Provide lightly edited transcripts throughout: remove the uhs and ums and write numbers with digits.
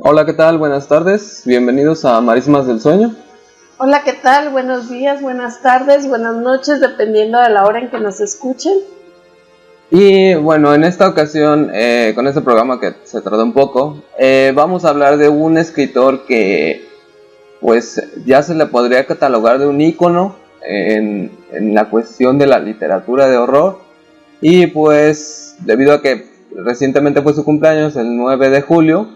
Hola, ¿qué tal? Buenas tardes. Bienvenidos a Marismas del Sueño. Hola, ¿qué tal? Buenos días, buenas tardes, buenas noches, dependiendo de la hora en que nos escuchen. Y bueno, en esta ocasión, con este programa que se tardó un poco, vamos a hablar de un escritor que pues ya se le podría catalogar de un ícono en la cuestión de la literatura de horror. Y pues debido a que recientemente fue su cumpleaños, el 9 de julio,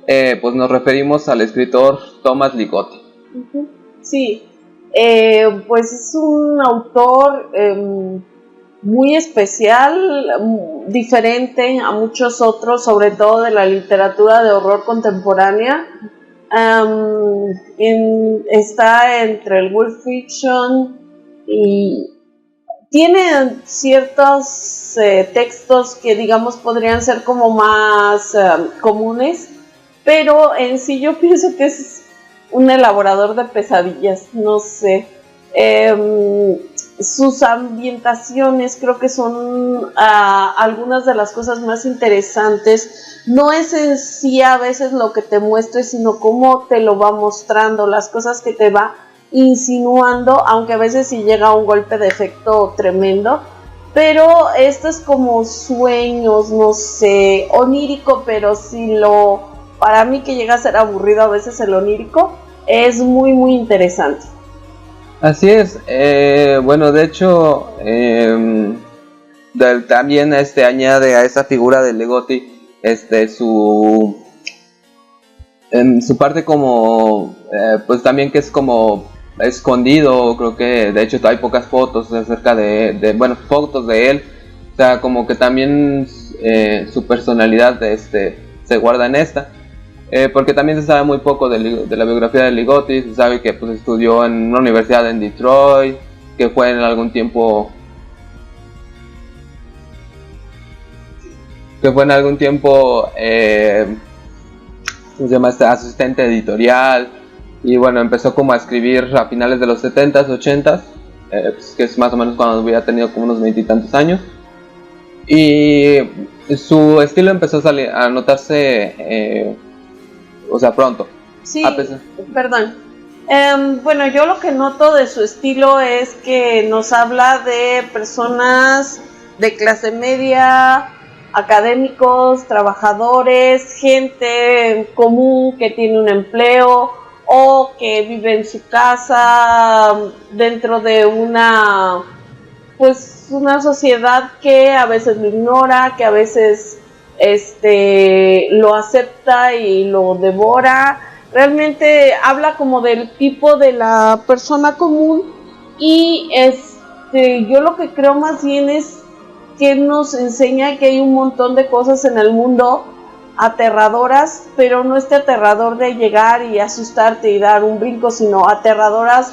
pues nos referimos al escritor Thomas Ligotti. Sí, pues es un autor muy especial, diferente a muchos otros, sobre todo de la literatura de horror contemporánea. Está entre el World Fiction y tiene ciertos textos que digamos podrían ser como más comunes, pero en sí yo pienso que es un elaborador de pesadillas, no sé. Sus ambientaciones creo que son algunas de las cosas más interesantes. No es en sí a veces lo que te muestre, sino cómo te lo va mostrando, las cosas que te va insinuando, aunque a veces sí llega un golpe de efecto tremendo. Pero esto es como sueños, no sé, onírico, pero si para mí que llega a ser aburrido a veces el onírico, es muy muy interesante. Así es, bueno, de hecho, también añade a esa figura de Ligotti su parte como, pues también que es como escondido. Creo que de hecho hay pocas fotos acerca bueno, fotos de él, o sea, como que también su personalidad se guarda en esta. Porque también se sabe muy poco de la biografía de Ligotti. Se sabe que pues estudió en una universidad en Detroit, que fue en algún tiempo ¿cómo se llama? Asistente editorial. Y bueno, empezó como a escribir a finales de los 70s, 80s, pues, que es más o menos cuando hubiera tenido como unos 20 y tantos años. Y su estilo empezó a notarse, o sea, pronto. Sí, perdón. Bueno, yo lo que noto de su estilo es que nos habla de personas de clase media, académicos, trabajadores, gente común que tiene un empleo o que vive en su casa dentro de una sociedad que a veces lo ignora, que a veces lo acepta y lo devora. Realmente habla como del tipo de la persona común y yo lo que creo más bien es que nos enseña que hay un montón de cosas en el mundo aterradoras, pero no aterrador de llegar y asustarte y dar un brinco, sino aterradoras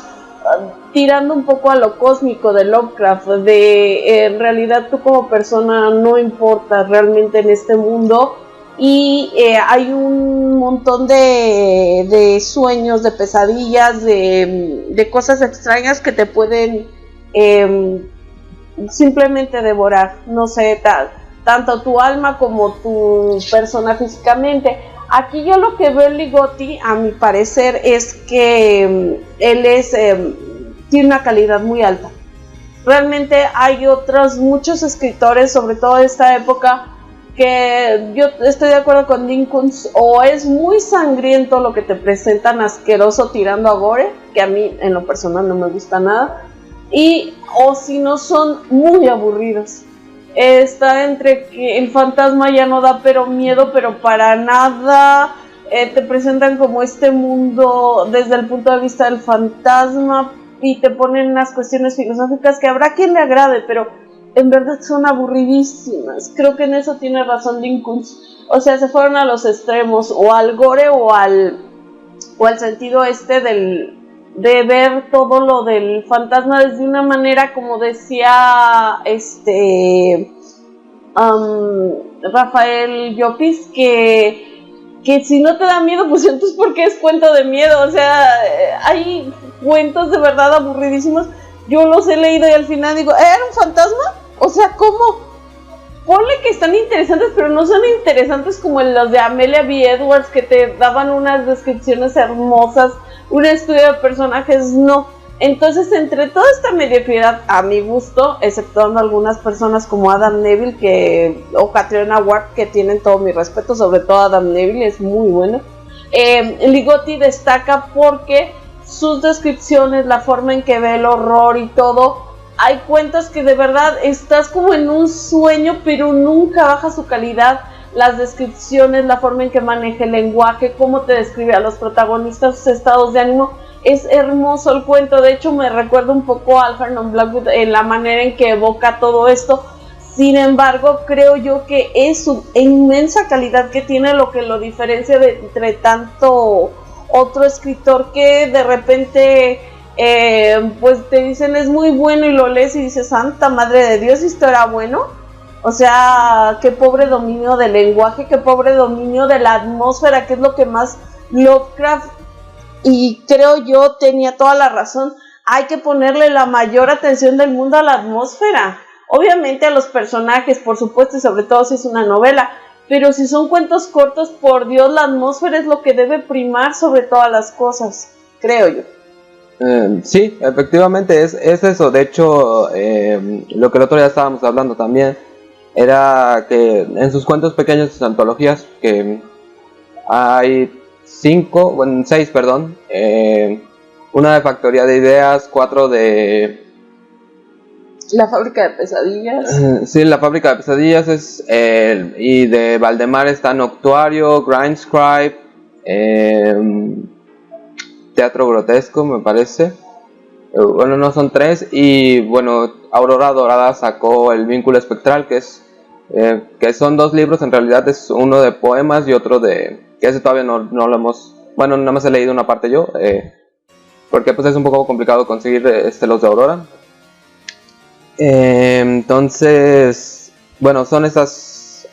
tirando un poco a lo cósmico de Lovecraft, en realidad tú como persona no importas realmente en este mundo. Y hay un montón de sueños, de pesadillas, de cosas extrañas que te pueden simplemente devorar, no sé, tanto tu alma como tu persona físicamente. Aquí yo lo que veo en Ligotti, a mi parecer, es que él tiene una calidad muy alta. Realmente hay muchos escritores, sobre todo de esta época, que yo estoy de acuerdo con Dean Koontz, o es muy sangriento lo que te presentan, asqueroso, tirando a gore, que a mí en lo personal no me gusta nada, o si no son muy aburridos. Está entre que el fantasma ya no da pero miedo, pero para nada. Te presentan como este mundo desde el punto de vista del fantasma y te ponen unas cuestiones filosóficas que habrá quien le agrade, pero en verdad son aburridísimas. Creo que en eso tiene razón Dean Koontz. O sea, se fueron a los extremos, o al gore o al sentido de ver todo lo del fantasma desde una manera, como decía Rafael Llopis, que si no te da miedo, pues entonces ¿por qué es cuento de miedo? O sea, hay cuentos de verdad aburridísimos. Yo los he leído y al final digo, ¿era un fantasma? O sea, ¿cómo? ponle que están interesantes, pero no son interesantes como los de Amelia B. Edwards, que te daban unas descripciones hermosas, un estudio de personajes, no. Entonces, entre toda esta mediocridad, a mi gusto, exceptuando algunas personas como Adam Neville o Catriona Ward, que tienen todo mi respeto, sobre todo Adam Neville, es muy bueno, Ligotti destaca porque sus descripciones, la forma en que ve el horror y todo, hay cuentos que de verdad estás como en un sueño, pero nunca baja su calidad. Las descripciones, la forma en que maneja el lenguaje, cómo te describe a los protagonistas, sus estados de ánimo, es hermoso el cuento. De hecho, me recuerda un poco a Algernon Blackwood en la manera en que evoca todo esto. Sin embargo, creo yo que es su inmensa calidad que tiene lo que lo diferencia entre tanto otro escritor que de repente pues te dicen es muy bueno y lo lees y dices, santa madre de Dios, ¿esto era bueno? O sea, qué pobre dominio del lenguaje, qué pobre dominio de la atmósfera, que es lo que más Lovecraft, y creo yo tenía toda la razón, hay que ponerle la mayor atención del mundo a la atmósfera. Obviamente a los personajes, por supuesto, y sobre todo si es una novela, pero si son cuentos cortos, por Dios, la atmósfera es lo que debe primar sobre todas las cosas, creo yo. Sí, efectivamente es eso. De hecho, lo que el otro día estábamos hablando también era que en sus cuentos pequeños, sus antologías, que hay 6, perdón, una de Factoría de Ideas, 4 de La Fábrica de Pesadillas. Sí, La Fábrica de Pesadillas y de Valdemar está Noctuario, Grindscribe, Teatro Grotesco, me parece. Bueno, no, son 3. Y bueno, Aurora Dorada sacó El Vínculo Espectral, que son 2 libros. En realidad es uno de poemas y otro que ese todavía no lo hemos... Bueno, nada más he leído una parte yo, porque pues es un poco complicado conseguir los de Aurora. Entonces, bueno, son estas,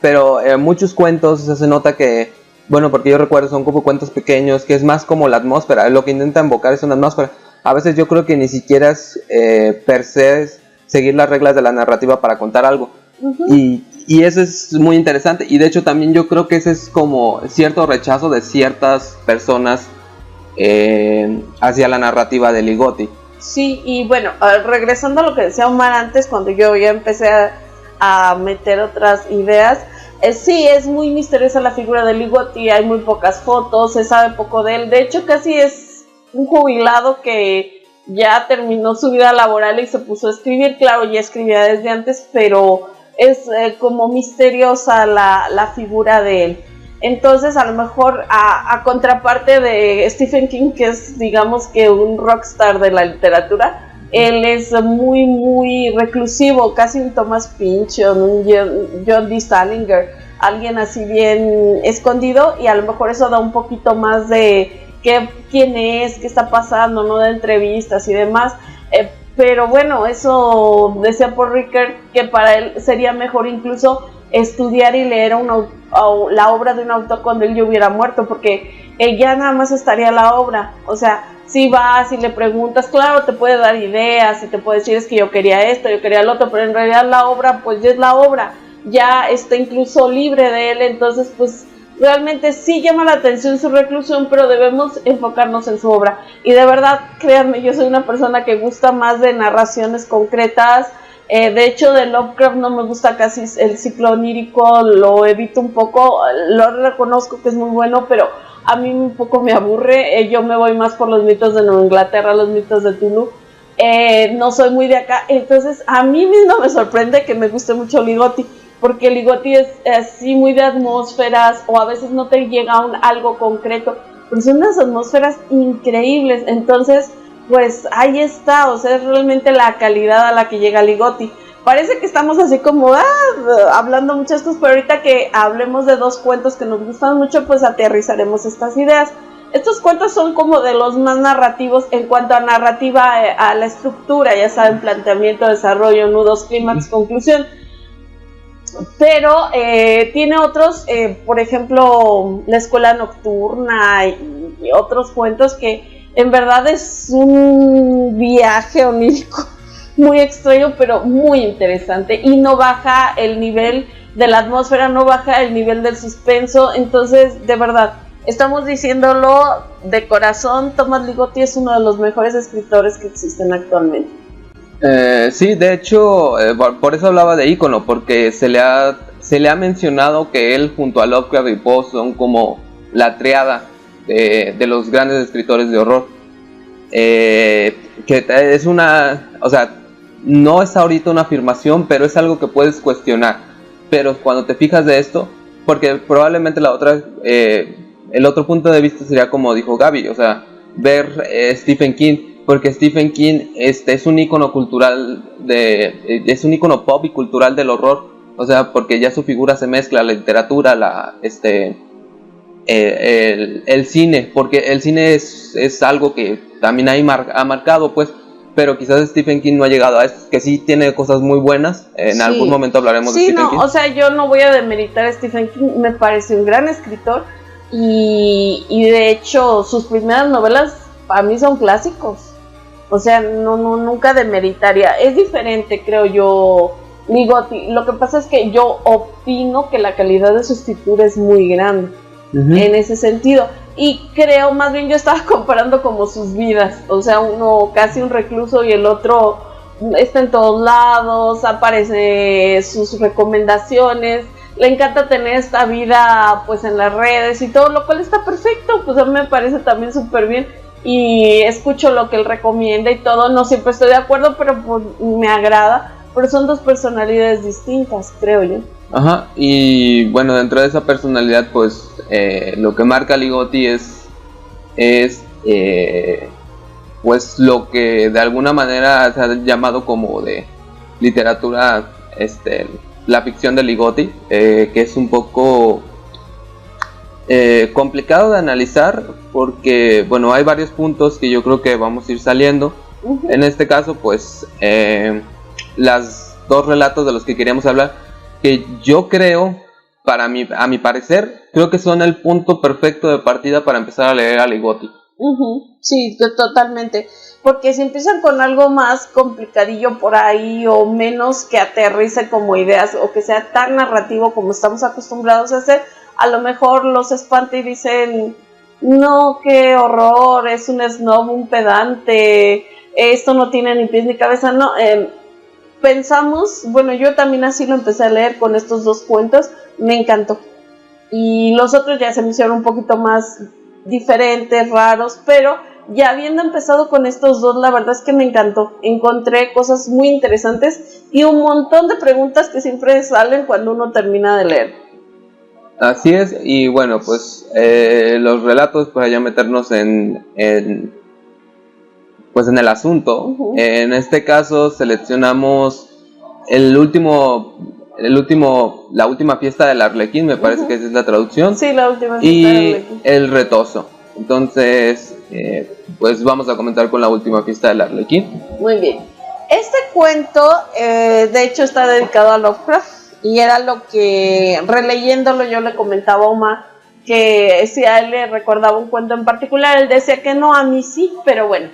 pero muchos cuentos se nota que, bueno, porque yo recuerdo son como cuentos pequeños, que es más como la atmósfera, lo que intenta invocar es una atmósfera. A veces yo creo que ni siquiera es per se seguir las reglas de la narrativa para contar algo. Uh-huh. Y eso es muy interesante, y de hecho también yo creo que ese es como cierto rechazo de ciertas personas hacia la narrativa de Ligotti. Sí, y bueno, regresando a lo que decía Omar antes, cuando yo ya empecé a meter otras ideas, sí, es muy misteriosa la figura de Ligotti, hay muy pocas fotos, se sabe poco de él, de hecho casi es un jubilado que ya terminó su vida laboral y se puso a escribir, claro, ya escribía desde antes, pero es como misteriosa la figura de él. Entonces, a lo mejor, a contraparte de Stephen King, que es, digamos, que un rockstar de la literatura, él es muy, muy reclusivo, casi un Thomas Pynchon, un John D. Salinger, alguien así bien escondido, y a lo mejor eso da un poquito más de quién es, qué está pasando, no de entrevistas y demás. Pero bueno, eso decía Paul Ricoeur que para él sería mejor incluso estudiar y leer la obra de un autor cuando él ya hubiera muerto, porque ya nada más estaría la obra. O sea, si vas y le preguntas, claro, te puede dar ideas y te puede decir es que yo quería esto, yo quería lo otro, pero en realidad la obra pues ya es la obra, ya está incluso libre de él. Entonces pues realmente sí llama la atención su reclusión, pero debemos enfocarnos en su obra. Y de verdad, créanme, yo soy una persona que gusta más de narraciones concretas. De hecho, de Lovecraft no me gusta casi el ciclo onírico, lo evito un poco, lo reconozco que es muy bueno, pero a mí un poco me aburre. Yo me voy más por los mitos de Nueva Inglaterra, los mitos de Tulu. No soy muy de acá, entonces a mí misma me sorprende que me guste mucho Ligotti, porque Ligotti es así muy de atmósferas, o a veces no te llega algo concreto, pero son unas atmósferas increíbles. Entonces pues ahí está, o sea, es realmente la calidad a la que llega Ligotti. Parece que estamos así como hablando muchas cosas, pero ahorita que hablemos de 2 cuentos que nos gustan mucho, pues aterrizaremos estas ideas. Estos cuentos son como de los más narrativos en cuanto a narrativa, a la estructura, ya saben, planteamiento, desarrollo, nudos, clímax, conclusión. Pero tiene otros, por ejemplo, La Escuela Nocturna y otros cuentos que en verdad es un viaje onírico muy extraño, pero muy interesante, y no baja el nivel de la atmósfera, no baja el nivel del suspenso. Entonces, de verdad, estamos diciéndolo de corazón, Thomas Ligotti es uno de los mejores escritores que existen actualmente. Sí, de hecho, por eso hablaba de ícono, porque se le ha mencionado que él junto a Lovecraft y Poe son como la triada de los grandes escritores de horror. Que es o sea, no es ahorita una afirmación, pero es algo que puedes cuestionar. Pero cuando te fijas de esto, porque probablemente el otro punto de vista sería como dijo Gaby, o sea, ver Stephen King, porque Stephen King es un ícono cultural es un ícono pop y cultural del horror, o sea, porque ya su figura se mezcla la literatura, el cine, porque el cine es algo que también ha marcado, pues, pero quizás Stephen King no ha llegado a esto, que sí tiene cosas muy buenas. En algún momento hablaremos de Stephen King. O sea, yo no voy a demeritar a Stephen King, me parece un gran escritor, y de hecho sus primeras novelas para mí son clásicos, o sea, nunca demeritaría. Es diferente, creo yo, Ligotti. Lo que pasa es que yo opino que la calidad de su escritura es muy grande. En ese sentido, y creo, más bien yo estaba comparando como sus vidas, o sea, uno casi un recluso y el otro está en todos lados, aparece sus recomendaciones, le encanta tener esta vida pues en las redes y todo, lo cual está perfecto, pues a mí me parece también súper bien, y escucho lo que él recomienda y todo. No siempre estoy de acuerdo, pero pues, me agrada, pero son dos personalidades distintas, creo yo. Ajá, y bueno, dentro de esa personalidad, pues lo que marca Ligotti es pues lo que de alguna manera se ha llamado como de literatura, la ficción de Ligotti, que es un poco complicado de analizar, porque bueno, hay varios puntos que yo creo que vamos a ir saliendo. En este caso, pues las dos relatos de los que queríamos hablar, que yo creo, a mi parecer, creo que son el punto perfecto de partida para empezar a leer a Ligotti. Sí, totalmente, porque si empiezan con algo más complicadillo por ahí, o menos que aterrice como ideas, o que sea tan narrativo como estamos acostumbrados a hacer, a lo mejor los espanta y dicen, no, qué horror, es un snob, un pedante, esto no tiene ni pies ni cabeza. No, pensamos, bueno, yo también así lo empecé a leer con estos dos cuentos, me encantó, y los otros ya se me hicieron un poquito más diferentes, raros, pero ya habiendo empezado con estos dos, la verdad es que me encantó, encontré cosas muy interesantes y un montón de preguntas que siempre salen cuando uno termina de leer. Así es, y bueno, pues los relatos, para ya meternos en el asunto. En este caso seleccionamos la última fiesta del Arlequín, me parece que esa es la traducción. Sí, la última fiesta del Arlequín. Y el retozo. Entonces, pues vamos a comentar con la última fiesta del Arlequín. Muy bien. Este cuento, de hecho, está dedicado a Lovecraft, y era lo que, releyéndolo, yo le comentaba a Omar que si a él le recordaba un cuento en particular. Él decía que no, a mí sí, pero bueno,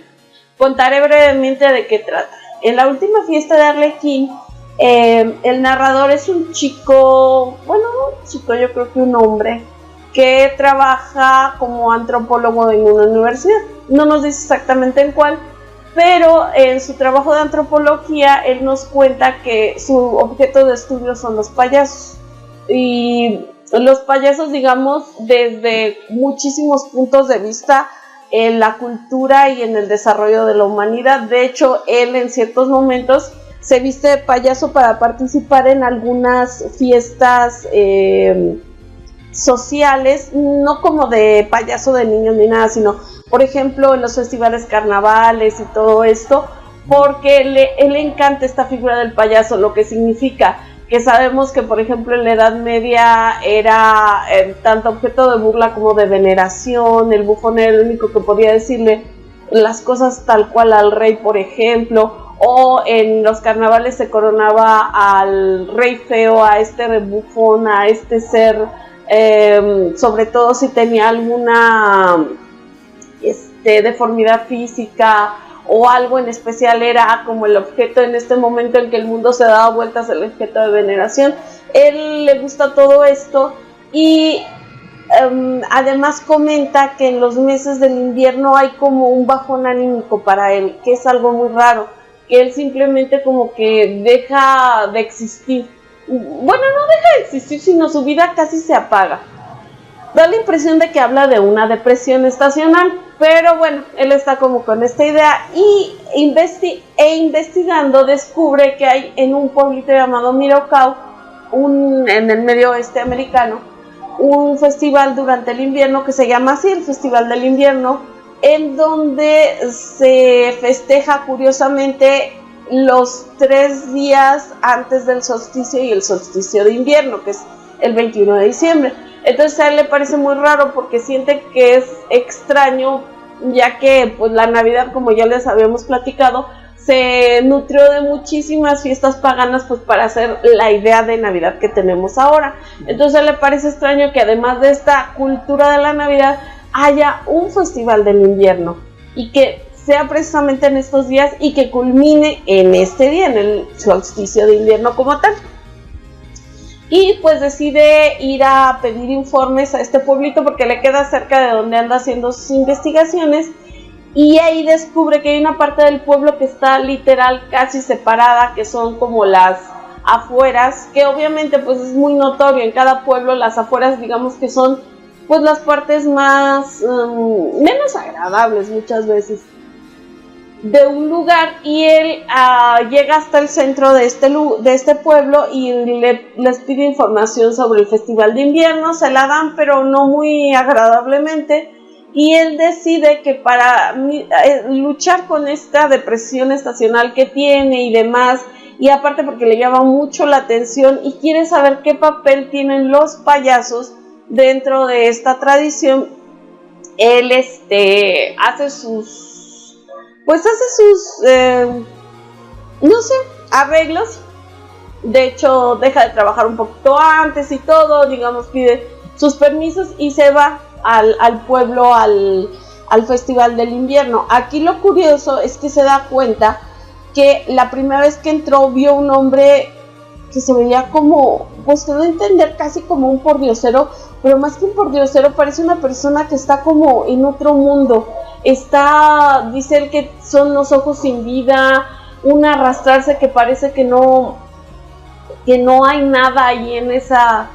contaré brevemente de qué trata. En la última fiesta de Arlequín, el narrador es un chico, yo creo que un hombre, que trabaja como antropólogo en una universidad. No nos dice exactamente en cuál, pero en su trabajo de antropología él nos cuenta que su objeto de estudio son los payasos. Y los payasos, digamos, desde muchísimos puntos de vista, en la cultura y en el desarrollo de la humanidad. De hecho, él en ciertos momentos se viste de payaso para participar en algunas fiestas sociales, no como de payaso de niños ni nada, sino, por ejemplo, en los festivales carnavales y todo esto, porque él le encanta esta figura del payaso, lo que significa que sabemos que, por ejemplo, en la Edad Media era tanto objeto de burla como de veneración. El bufón era el único que podía decirle las cosas tal cual al rey, por ejemplo, o en los carnavales se coronaba al rey feo, a este bufón, a este ser, sobre todo si tenía alguna deformidad física o algo en especial era como el objeto en este momento en que el mundo se daba vueltas, el objeto de veneración. Él le gusta todo esto y además comenta que en los meses del invierno hay como un bajón anímico para él, que es algo muy raro, que él simplemente como que deja de existir. Bueno, no deja de existir, sino su vida casi se apaga. Da la impresión de que habla de una depresión estacional, pero bueno, él está como con esta idea y investigando descubre que hay en un pueblito llamado Mirocao, en el medio oeste americano, un festival durante el invierno que se llama así, el Festival del Invierno, en donde se festeja curiosamente los 3 días antes del solsticio y el solsticio de invierno, que es el 21 de diciembre. Entonces a él le parece muy raro porque siente que es extraño, ya que pues la Navidad, como ya les habíamos platicado, se nutrió de muchísimas fiestas paganas pues para hacer la idea de Navidad que tenemos ahora. Entonces a él le parece extraño que además de esta cultura de la Navidad haya un festival del invierno y que sea precisamente en estos días y que culmine en este día, en el solsticio de invierno como tal. Y pues decide ir a pedir informes a este pueblito porque le queda cerca de donde anda haciendo sus investigaciones, y ahí descubre que hay una parte del pueblo que está literal casi separada, que son como las afueras, que obviamente pues es muy notorio en cada pueblo. Las afueras, digamos que son pues las partes más menos agradables muchas veces de un lugar, y él llega hasta el centro de este pueblo y les pide información sobre el festival de invierno. Se la dan, pero no muy agradablemente, y él decide que para luchar con esta depresión estacional que tiene y demás, y aparte porque le llama mucho la atención y quiere saber qué papel tienen los payasos dentro de esta tradición, él hace sus no sé, arreglos. De hecho, deja de trabajar un poquito antes y todo, digamos, pide sus permisos y se va al pueblo, al Festival del Invierno. Aquí lo curioso es que se da cuenta que la primera vez que entró vio un hombre que se veía como, pues te doy a entender, casi como un pordiosero, pero más que un pordiosero parece una persona que está como en otro mundo. Dice él que son los ojos sin vida, un arrastrarse que parece que no hay nada ahí en esa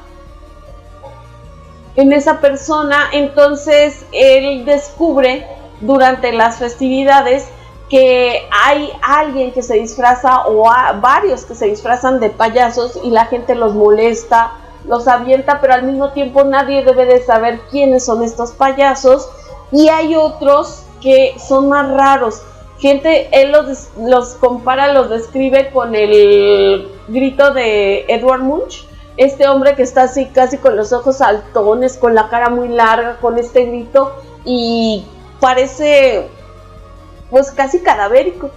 persona. Entonces él descubre durante las festividades que hay alguien que se disfraza, o varios que se disfrazan de payasos, y la gente los molesta, los avienta, pero al mismo tiempo nadie debe de saber quiénes son estos payasos. Y hay otros que son más raros. Él los compara, los describe con el grito de Edward Munch, este hombre que está así casi con los ojos saltones, con la cara muy larga, con este grito, y parece pues casi cadavérico.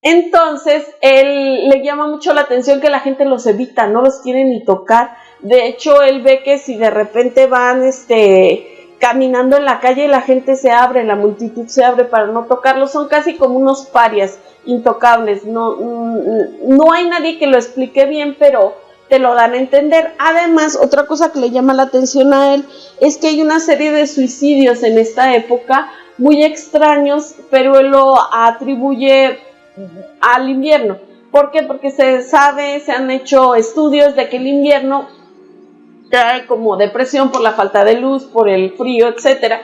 Entonces él le llama mucho la atención que la gente los evita, no los quiere ni tocar. De hecho, él ve que si de repente van caminando en la calle, la gente se abre, la multitud se abre para no tocarlos. Son casi como unos parias intocables. No hay nadie que lo explique bien, pero te lo dan a entender. Además, otra cosa que le llama la atención a él es que hay una serie de suicidios en esta época muy extraños, pero él lo atribuye al invierno. ¿Por qué? Porque se han hecho estudios de que el invierno trae como depresión por la falta de luz, por el frío, etcétera.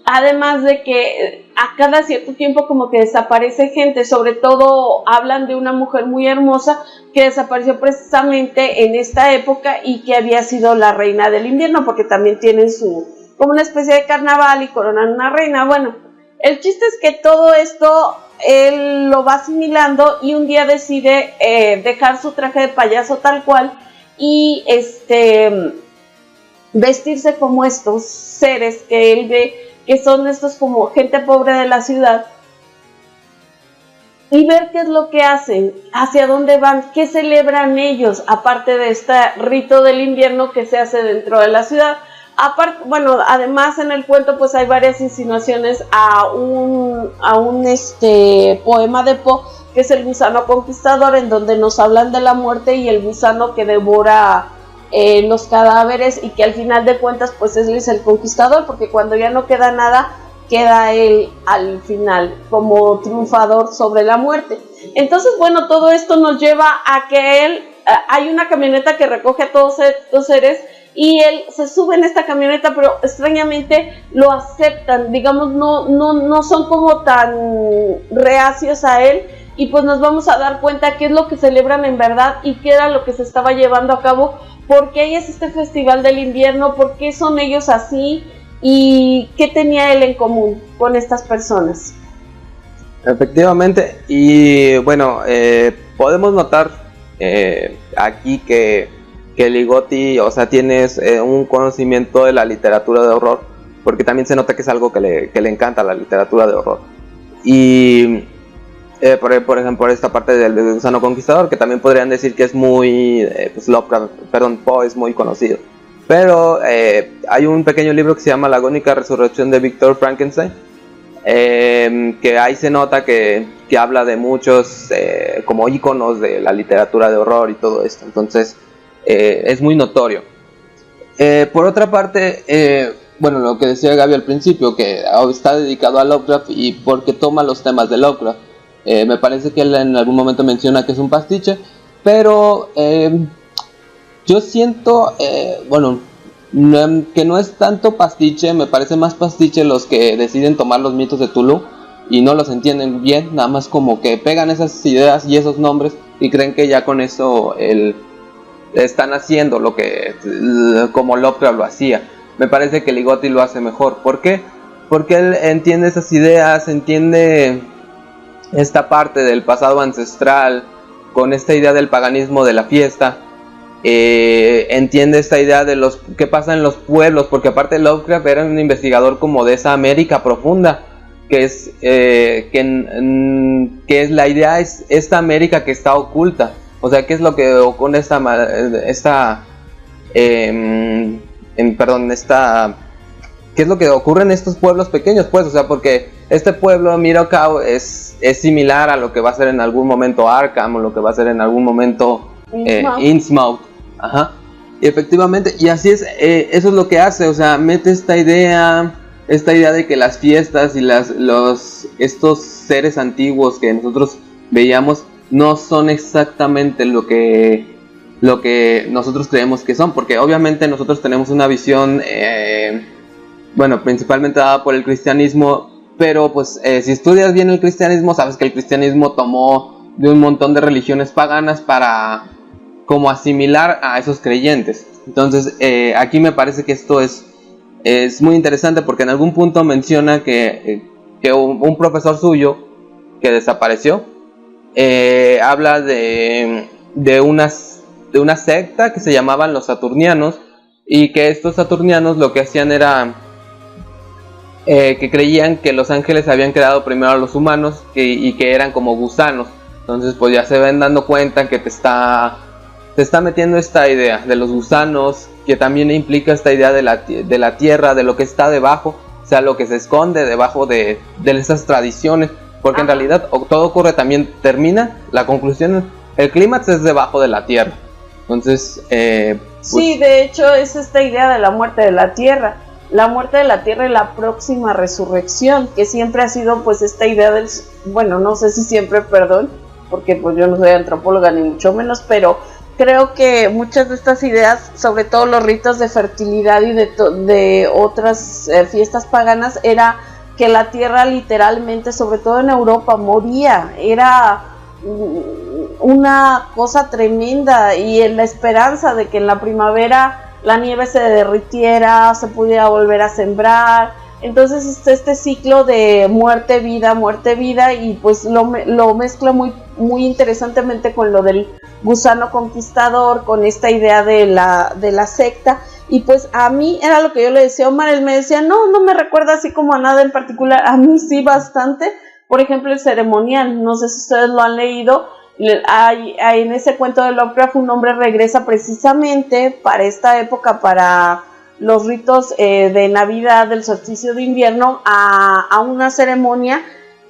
Además de que a cada cierto tiempo como que desaparece gente. Sobre todo hablan de una mujer muy hermosa que desapareció precisamente en esta época y que había sido la reina del invierno, porque también tienen como una especie de carnaval y coronan una reina. Bueno, el chiste es que todo esto él lo va asimilando y un día decide dejar su traje de payaso tal cual y vestirse como estos seres que él ve que son estos como gente pobre de la ciudad, y ver qué es lo que hacen, hacia dónde van, qué celebran ellos, aparte de este rito del invierno que se hace dentro de la ciudad. Aparte, bueno, además en el cuento pues hay varias insinuaciones a un poema de Poe, que es El gusano conquistador, en donde nos hablan de la muerte y el gusano que devora los cadáveres, y que al final de cuentas pues él es el conquistador, porque cuando ya no queda nada, queda él al final como triunfador sobre la muerte. Entonces, bueno, todo esto nos lleva a que él, hay una camioneta que recoge a todos estos seres, y él se sube en esta camioneta, pero extrañamente lo aceptan, digamos, no son como tan reacios a él, y pues nos vamos a dar cuenta qué es lo que celebran en verdad y qué era lo que se estaba llevando a cabo, por qué es este festival del invierno, por qué son ellos así y qué tenía él en común con estas personas. Efectivamente, y bueno, podemos notar aquí que Ligotti, o sea, tienes un conocimiento de la literatura de horror, porque también se nota que es algo que le encanta, la literatura de horror. Y por ejemplo, por esta parte del gusano conquistador, que también podrían decir que es muy, pues Poe es muy conocido. Pero hay un pequeño libro que se llama La agónica resurrección de Víctor Frankenstein, que ahí se nota que habla de muchos como íconos de la literatura de horror y todo esto. Entonces es muy notorio. Por otra parte, bueno, lo que decía Gaby al principio, que está dedicado a Lovecraft y porque toma los temas de Lovecraft. Me parece que él en algún momento menciona que es un pastiche, pero yo siento, bueno, que no es tanto pastiche, me parece más pastiche los que deciden tomar los mitos de Tulu y no los entienden bien, nada más como que pegan esas ideas y esos nombres y creen que ya con eso están haciendo lo que como Lovecraft lo hacía. Me parece que Ligotti lo hace mejor. ¿Por qué? Porque él entiende esas ideas, entiende esta parte del pasado ancestral, con esta idea del paganismo de la fiesta. Entiende esta idea de los qué pasa en los pueblos, porque aparte Lovecraft era un investigador como de esa América profunda, que es la idea es esta América que está oculta, o sea, qué es lo que ocurre qué es lo que ocurre en estos pueblos pequeños, pues, o sea, porque este pueblo Mirokau es similar a lo que va a ser en algún momento Arkham, o lo que va a ser en algún momento Innsmouth. Ajá. Y efectivamente, y así es, eso es lo que hace, o sea, mete esta idea de que las fiestas y estos seres antiguos que nosotros veíamos no son exactamente lo que nosotros creemos que son, porque obviamente nosotros tenemos una visión, bueno, principalmente dada por el cristianismo, pero pues si estudias bien el cristianismo, sabes que el cristianismo tomó de un montón de religiones paganas para como asimilar a esos creyentes. Entonces aquí me parece que esto es muy interesante, porque en algún punto menciona que un profesor suyo que desapareció habla de una secta que se llamaban los saturnianos, y que estos saturnianos lo que hacían era que creían que los ángeles habían creado primero a los humanos y que eran como gusanos. Entonces pues ya se ven dando cuenta que te está metiendo esta idea de los gusanos, que también implica esta idea de la tierra, de lo que está debajo, o sea, lo que se esconde debajo de esas tradiciones, porque en realidad todo ocurre, también termina, la conclusión, el clímax es debajo de la tierra. Entonces pues, sí, de hecho es esta idea de la muerte de la tierra y la próxima resurrección, que siempre ha sido pues esta idea del, bueno, no sé si siempre, perdón, porque pues yo no soy antropóloga ni mucho menos, pero creo que muchas de estas ideas, sobre todo los ritos de fertilidad y de otras fiestas paganas, era que la tierra literalmente, sobre todo en Europa, moría, era una cosa tremenda, y en la esperanza de que en la primavera la nieve se derritiera, se pudiera volver a sembrar. Entonces este ciclo de muerte, vida, y pues lo mezcla muy, muy interesantemente con lo del gusano conquistador, con esta idea de la secta. Y pues a mí era lo que yo le decía a Omar, él me decía, no me recuerda así como a nada en particular, a mí sí bastante. Por ejemplo, el ceremonial, no sé si ustedes lo han leído, hay en ese cuento de Lovecraft un hombre regresa precisamente para esta época, para los ritos de Navidad, del solsticio de invierno, a una ceremonia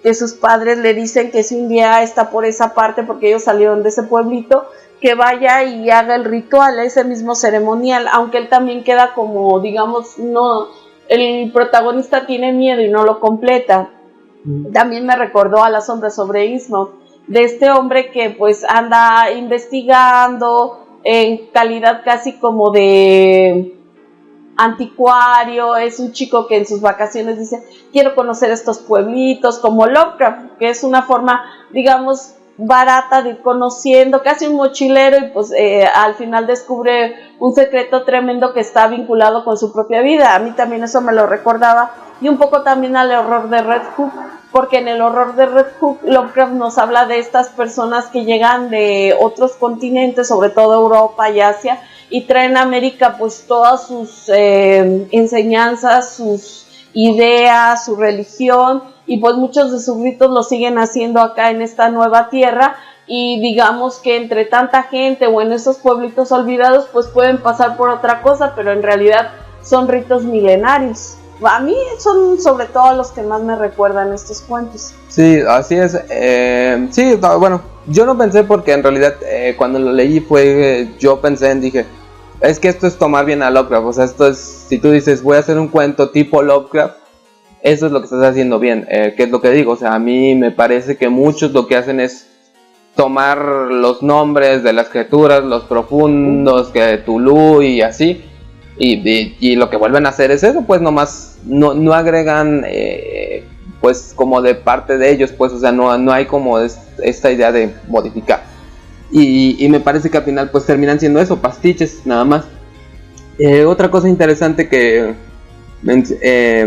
que sus padres le dicen que si un día está por esa parte, porque ellos salieron de ese pueblito, que vaya y haga el ritual, ese mismo ceremonial, aunque él también queda como, digamos, no, el protagonista tiene miedo y no lo completa. También me recordó a La sombra sobre Innsmouth, de este hombre que pues anda investigando en calidad casi como de anticuario, es un chico que en sus vacaciones dice, quiero conocer estos pueblitos, como Lovecraft, que es una forma, digamos, barata de ir conociendo, casi un mochilero, y pues al final descubre un secreto tremendo que está vinculado con su propia vida. A mí también eso me lo recordaba, y un poco también al horror de Red Hook, porque en el horror de Red Hook Lovecraft nos habla de estas personas que llegan de otros continentes, sobre todo Europa y Asia, y traen a América pues todas sus enseñanzas, sus ideas, su religión, y pues muchos de sus ritos lo siguen haciendo acá en esta nueva tierra, y digamos que entre tanta gente o en esos pueblitos olvidados pues pueden pasar por otra cosa, pero en realidad son ritos milenarios. A mí son sobre todo los que más me recuerdan estos cuentos. Sí, así es. Sí, bueno, yo no pensé, porque en realidad cuando lo leí yo pensé dije, es que esto es tomar bien a Lovecraft. O sea, esto es, si tú dices voy a hacer un cuento tipo Lovecraft, eso es lo que estás haciendo bien. ¿Qué es lo que digo? O sea, a mí me parece que muchos lo que hacen es tomar los nombres de las criaturas, los profundos, que Tulu y así, y lo que vuelven a hacer es eso, pues nomás no agregan pues como de parte de ellos, pues, o sea, no hay como esta idea de modificar, y me parece que al final pues terminan siendo eso, pastiches nada más. Otra cosa interesante que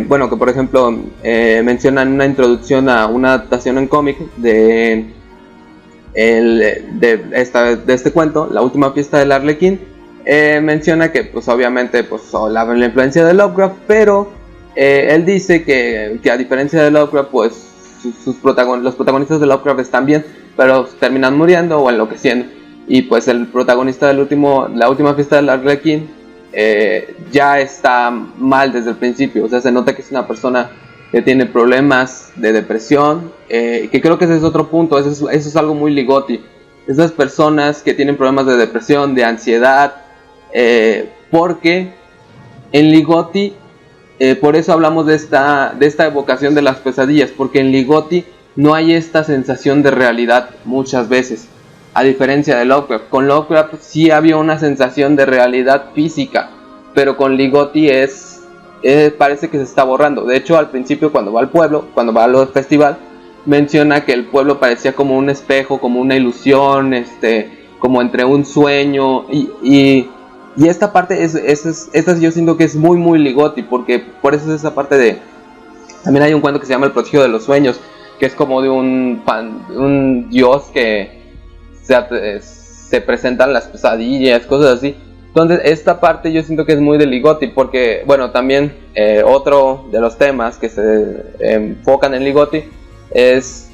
bueno, que por ejemplo mencionan una introducción a una adaptación en cómic de este cuento, La última fiesta del Arlequín. Menciona que pues obviamente pues la influencia de Lovecraft, pero él dice que a diferencia de Lovecraft pues los protagonistas de Lovecraft están bien, pero terminan muriendo o enloqueciendo, y pues el protagonista la última fiesta del Arlequín ya está mal desde el principio. O sea, se nota que es una persona que tiene problemas de depresión, que creo que ese es otro punto, eso es algo muy Ligotti. Esas personas que tienen problemas de depresión, de ansiedad, porque en Ligotti, por eso hablamos de esta evocación de las pesadillas, porque en Ligotti no hay esta sensación de realidad muchas veces, a diferencia de Lovecraft. Con Lovecraft sí había una sensación de realidad física, pero con Ligotti parece que se está borrando. De hecho, al principio cuando va al pueblo, cuando va al festival, menciona que el pueblo parecía como un espejo, como una ilusión, como entre un sueño, y esta parte esta yo siento que es muy muy Ligotti, porque por eso es esa parte de... También hay un cuento que se llama El prodigio de los sueños, que es como de un dios que se presentan las pesadillas, cosas así. Entonces esta parte yo siento que es muy de Ligotti, porque bueno, también otro de los temas que se enfocan en Ligotti es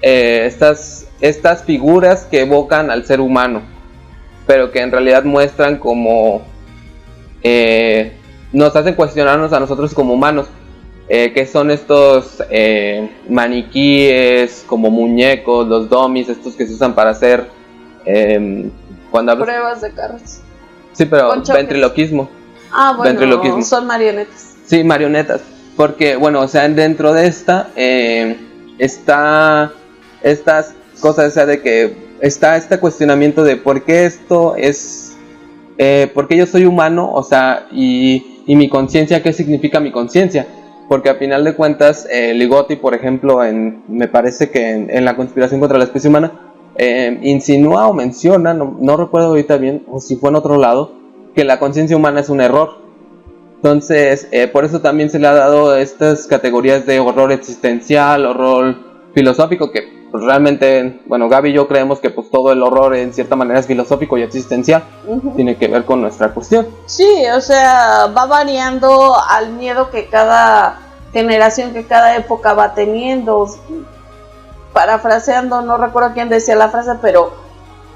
estas figuras que evocan al ser humano, pero que en realidad muestran como nos hacen cuestionarnos a nosotros como humanos, que son estos maniquíes, como muñecos, los dummies, estos que se usan para hacer pruebas de carros. Sí, pero ventriloquismo. Ah, bueno, ventriloquismo. Son marionetas. Sí, marionetas. Porque, bueno, o sea, dentro de esta está estas cosas, o sea, de que está este cuestionamiento de por qué esto es, por qué yo soy humano, o sea, y mi conciencia, ¿qué significa mi conciencia? Porque a final de cuentas, Ligotti, por ejemplo, me parece que en La conspiración contra la especie humana, insinúa o menciona, no recuerdo ahorita bien, o si fue en otro lado, que la conciencia humana es un error. Entonces, por eso también se le ha dado estas categorías de horror existencial, horror filosófico, que pues, realmente, bueno, Gaby y yo creemos que pues todo el horror en cierta manera es filosófico y existencial, tiene que ver con nuestra cuestión. Sí, o sea, va variando al miedo que cada generación, que cada época va teniendo. Parafraseando, no recuerdo quién decía la frase, pero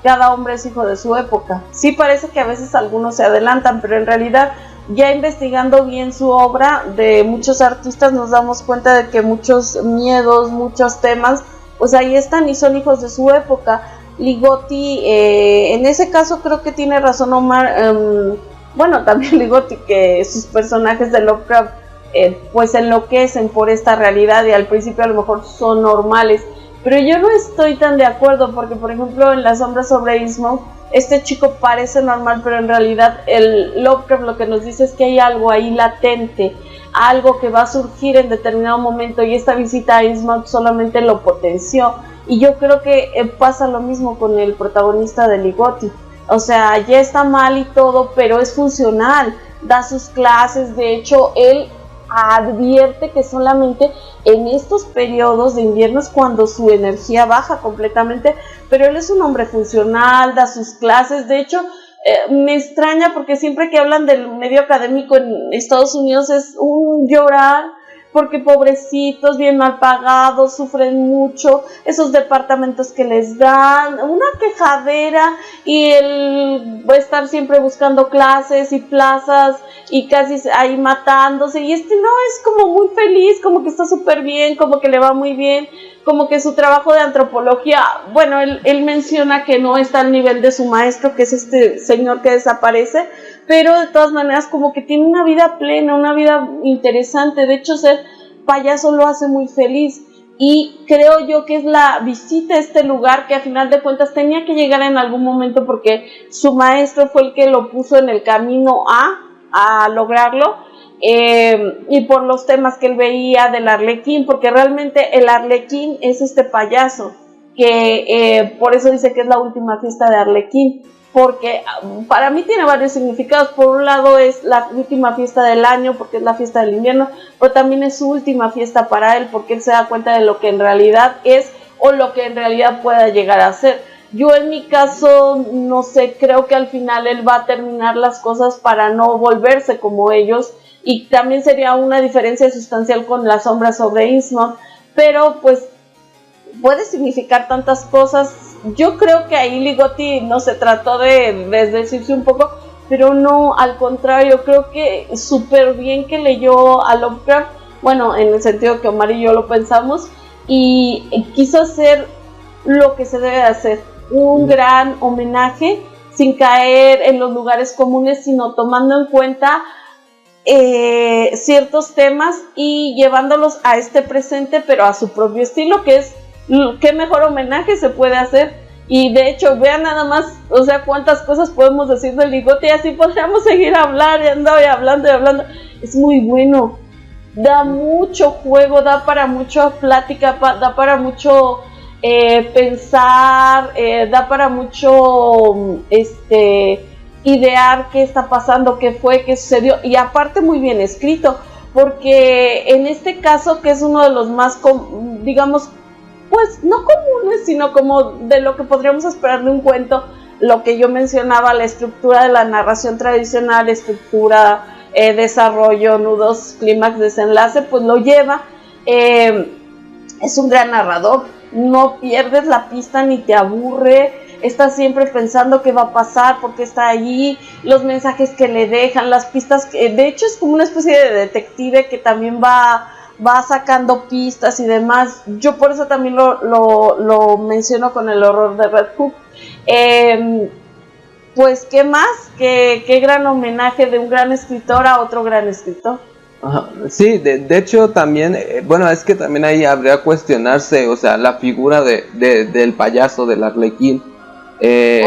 cada hombre es hijo de su época. Sí parece que a veces algunos se adelantan, pero en realidad ya investigando bien su obra de muchos artistas nos damos cuenta de que muchos miedos, muchos temas, pues ahí están y son hijos de su época. Ligotti, en ese caso creo que tiene razón Omar, bueno, también Ligotti, que sus personajes de Lovecraft pues enloquecen por esta realidad y al principio a lo mejor son normales, pero yo no estoy tan de acuerdo porque por ejemplo en Las sombras sobre Innsmouth este chico parece normal, pero en realidad el Lovecraft lo que nos dice es que hay algo ahí latente, algo que va a surgir en determinado momento y esta visita a Innsmouth solamente lo potenció. Y yo creo que pasa lo mismo con el protagonista de Ligotti. O sea, ya está mal y todo, pero es funcional, da sus clases, de hecho él advierte que solamente en estos periodos de invierno es cuando su energía baja completamente, pero él es un hombre funcional, da sus clases, de hecho me extraña porque siempre que hablan del medio académico en Estados Unidos es un llorar, porque pobrecitos, bien mal pagados, sufren mucho, esos departamentos que les dan, una quejadera y él va a estar siempre buscando clases y plazas y casi ahí matándose y no es como muy feliz, como que está súper bien, como que le va muy bien, como que su trabajo de antropología, bueno, él menciona que no está al nivel de su maestro, que es este señor que desaparece, pero de todas maneras como que tiene una vida plena, una vida interesante, de hecho ser payaso lo hace muy feliz y creo yo que es la visita a este lugar que a final de cuentas tenía que llegar en algún momento porque su maestro fue el que lo puso en el camino a lograrlo y por los temas que él veía del Arlequín, porque realmente el Arlequín es este payaso que por eso dice que es la última fiesta de Arlequín, porque para mí tiene varios significados. Por un lado es la última fiesta del año porque es la fiesta del invierno, pero también es su última fiesta para él porque él se da cuenta de lo que en realidad es o lo que en realidad pueda llegar a ser. Yo en mi caso, no sé, creo que al final él va a terminar las cosas para no volverse como ellos y también sería una diferencia sustancial con Las sombras sobre Innsmouth, pero pues puede significar tantas cosas. Yo creo que ahí Ligotti no se trató de desdecirse un poco, pero no, al contrario, creo que súper bien que leyó a Lovecraft, bueno, en el sentido que Omar y yo lo pensamos, y quiso hacer lo que se debe hacer, un gran homenaje, sin caer en los lugares comunes, sino tomando en cuenta ciertos temas y llevándolos a este presente, pero a su propio estilo, que es qué mejor homenaje se puede hacer. Y de hecho vean nada más, o sea, cuántas cosas podemos decir del Ligotti y así podríamos seguir hablando y hablando. Es muy bueno, da mucho juego, da para mucha plática, da para mucho pensar, da para mucho idear qué está pasando, qué fue, qué sucedió, y aparte muy bien escrito, porque en este caso, que es uno de los más, digamos, pues no comunes, sino como de lo que podríamos esperar de un cuento, lo que yo mencionaba, la estructura de la narración tradicional, estructura, desarrollo, nudos, clímax, desenlace, pues lo lleva. Es un gran narrador, no pierdes la pista ni te aburre, estás siempre pensando qué va a pasar, por qué está allí, los mensajes que le dejan, las pistas, que de hecho es como una especie de detective que también va sacando pistas y demás. Yo por eso también lo menciono con El horror de Red Hook. Pues qué más, qué gran homenaje de un gran escritor a otro gran escritor. Ajá. Sí, de hecho también, bueno, es que también ahí habría que cuestionarse, o sea, la figura del payaso, del Arlequín.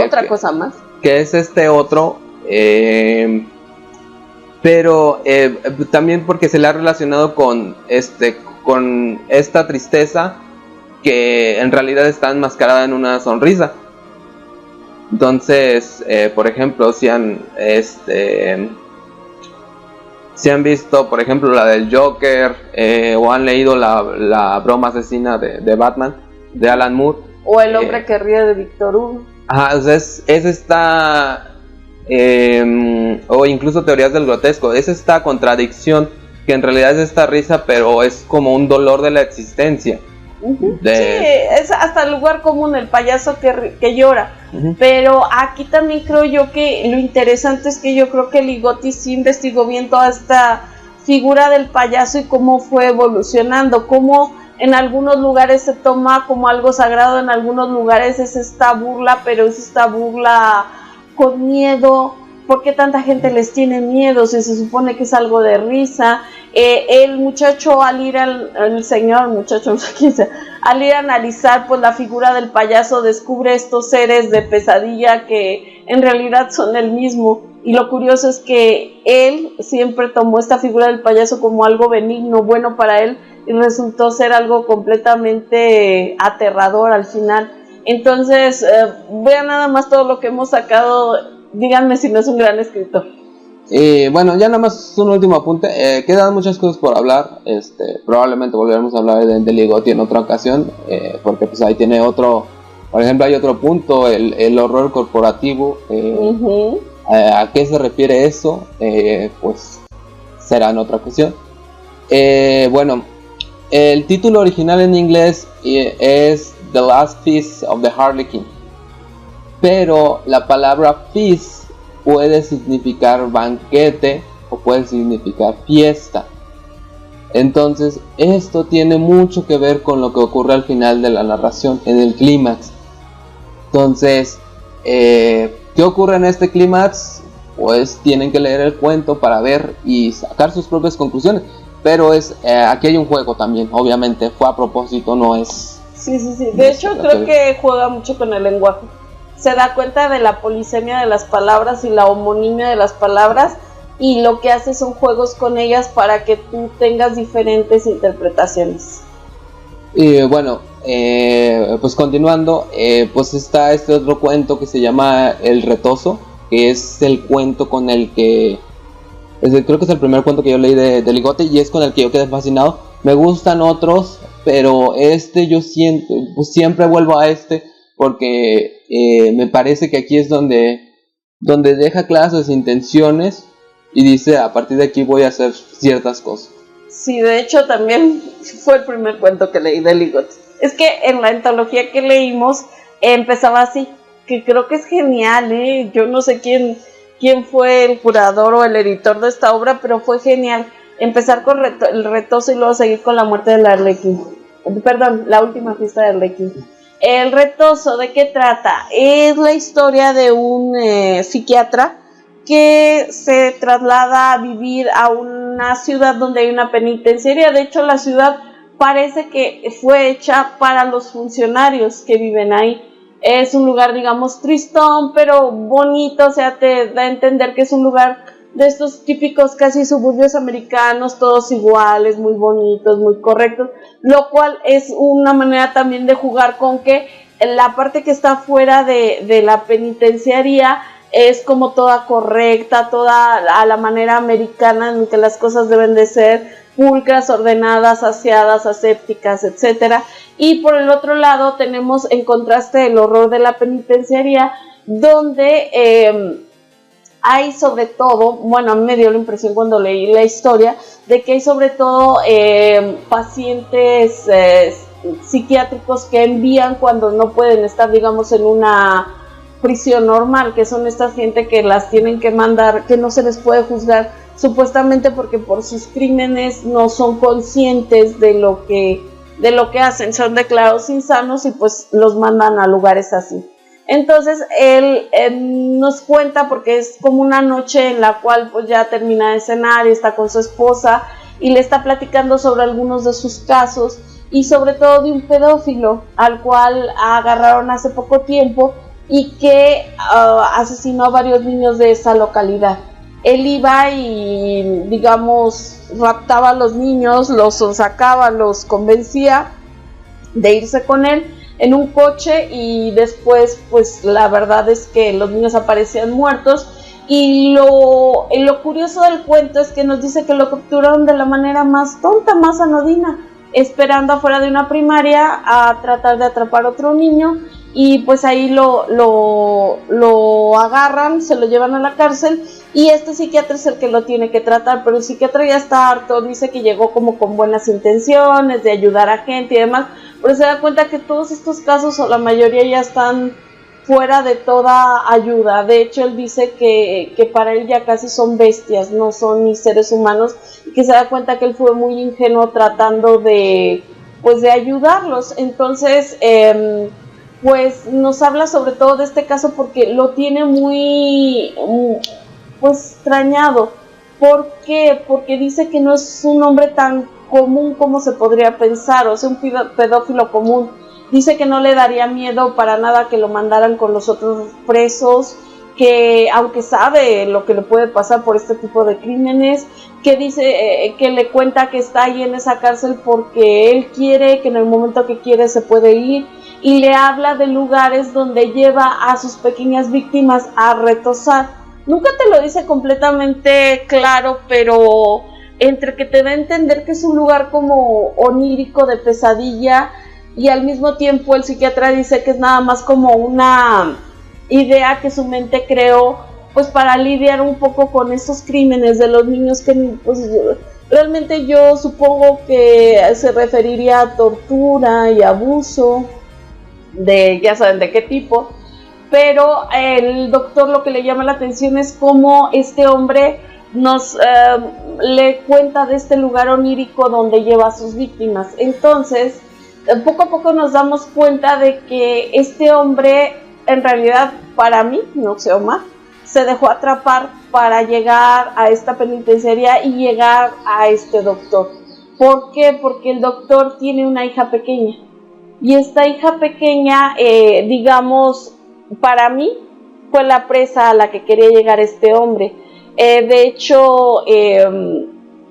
Otra cosa más. Que es este otro, pero también porque se le ha relacionado con esta tristeza que en realidad está enmascarada en una sonrisa. Entonces, por ejemplo, si han visto, por ejemplo, la del Joker, o han leído la broma asesina de Batman, de Alan Moore, o El hombre que ríe de Victor Hugo. Ajá, o sea, es esta, o incluso Teorías del grotesco, es esta contradicción que en realidad es esta risa, pero es como un dolor de la existencia. Sí, es hasta el lugar común, el payaso que llora. Pero aquí también creo yo que lo interesante es que yo creo que Ligotti sí investigó bien toda esta figura del payaso y cómo fue evolucionando, cómo en algunos lugares se toma como algo sagrado, en algunos lugares es esta burla, pero es esta burla con miedo. ¿Por qué tanta gente les tiene miedo si se supone que es algo de risa? El muchacho al ir al ir a analizar pues la figura del payaso, descubre estos seres de pesadilla que en realidad son el mismo. Y lo curioso es que él siempre tomó esta figura del payaso como algo benigno, bueno para él, y resultó ser algo completamente aterrador al final. Entonces, vean nada más todo lo que hemos sacado. Díganme si no es un gran escritor. Bueno, ya nada más un último apunte. Quedan muchas cosas por hablar. Probablemente volveremos a hablar de Ligotti en otra ocasión, porque pues ahí tiene otro, por ejemplo, hay otro punto, el horror corporativo. ¿A qué se refiere eso? Pues será en otra ocasión. Bueno, el título original en inglés es The Last Feast of the Harlequin, pero la palabra feast puede significar banquete o puede significar fiesta. Entonces esto tiene mucho que ver con lo que ocurre al final de la narración, en el clímax. Entonces, ¿qué ocurre en este clímax? Pues tienen que leer el cuento para ver y sacar sus propias conclusiones. Pero aquí hay un juego también, obviamente, fue a propósito, no es... Sí. De hecho, creo que juega mucho con el lenguaje. Se da cuenta de la polisemia de las palabras y la homonimia de las palabras, y lo que hace son juegos con ellas para que tú tengas diferentes interpretaciones. Y bueno, pues continuando, pues está este otro cuento que se llama El Retozo, que es el cuento con el que... creo que es el primer cuento que yo leí de Ligotti y es con el que yo quedé fascinado. Me gustan otros, pero yo siento, pues siempre vuelvo a porque me parece que aquí es donde deja claras sus intenciones y dice, a partir de aquí voy a hacer ciertas cosas. Sí, de hecho también fue el primer cuento que leí de Ligotti. Es que en la antología que leímos empezaba así, que creo que es genial, yo no sé quién fue el curador o el editor de esta obra, pero fue genial empezar con El Retozo y luego seguir con La Muerte del Arlequín. Perdón, La Última Fiesta de Arlequín. El Retozo, ¿de qué trata? Es la historia de un psiquiatra que se traslada a vivir a una ciudad donde hay una penitenciaría. De hecho, la ciudad parece que fue hecha para los funcionarios que viven ahí. Es un lugar, digamos, tristón, pero bonito, o sea, te da a entender que es un lugar de estos típicos casi suburbios americanos, todos iguales, muy bonitos, muy correctos, lo cual es una manera también de jugar con que la parte que está fuera de la penitenciaría es como toda correcta, toda a la manera americana en que las cosas deben de ser pulcras, ordenadas, aseadas, asépticas, etcétera. Y por el otro lado tenemos en contraste el horror de la penitenciaría, donde hay sobre todo, bueno, a mí me dio la impresión cuando leí la historia de que hay sobre todo pacientes psiquiátricos que envían cuando no pueden estar, digamos, en una prisión normal, que son esta gente que las tienen que mandar, que no se les puede juzgar supuestamente porque por sus crímenes no son conscientes de lo que hacen, son declarados insanos y pues los mandan a lugares así. Entonces él nos cuenta, porque es como una noche en la cual pues ya termina de cenar y está con su esposa y le está platicando sobre algunos de sus casos y sobre todo de un pedófilo al cual agarraron hace poco tiempo y que asesinó a varios niños de esa localidad. Él iba y, digamos, raptaba a los niños, los sacaba, los convencía de irse con él en un coche y después, pues la verdad es que los niños aparecían muertos. Y lo curioso del cuento es que nos dice que lo capturaron de la manera más tonta, más anodina, esperando afuera de una primaria a tratar de atrapar a otro niño, y pues ahí lo agarran, se lo llevan a la cárcel y este psiquiatra es el que lo tiene que tratar, pero el psiquiatra ya está harto, dice que llegó como con buenas intenciones de ayudar a gente y demás, pero se da cuenta que todos estos casos o la mayoría ya están fuera de toda ayuda. De hecho, él dice que para él ya casi son bestias, no son ni seres humanos, y que se da cuenta que él fue muy ingenuo tratando de ayudarlos. Entonces, pues nos habla sobre todo de este caso porque lo tiene muy extrañado. ¿Por qué? Porque dice que no es un hombre tan común como se podría pensar, o sea, un pedófilo común. Dice que no le daría miedo para nada que lo mandaran con los otros presos, que aunque sabe lo que le puede pasar por este tipo de crímenes, que dice que le cuenta que está ahí en esa cárcel porque él quiere, que en el momento que quiere se puede ir, y le habla de lugares donde lleva a sus pequeñas víctimas a retosar. Nunca te lo dice completamente claro, pero entre que te da a entender que es un lugar como onírico de pesadilla, y al mismo tiempo el psiquiatra dice que es nada más como una idea que su mente creó, pues para lidiar un poco con estos crímenes de los niños, que pues realmente yo supongo que se referiría a tortura y abuso de ya saben de qué tipo. Pero el doctor lo que le llama la atención es cómo este hombre nos le cuenta de este lugar onírico donde lleva a sus víctimas. Entonces, poco a poco nos damos cuenta de que este hombre, en realidad, para mí, no sé, Omar, se dejó atrapar para llegar a esta penitenciaría y llegar a este doctor. ¿Por qué? Porque el doctor tiene una hija pequeña. Y esta hija pequeña, digamos, para mí, fue la presa a la que quería llegar este hombre. De hecho,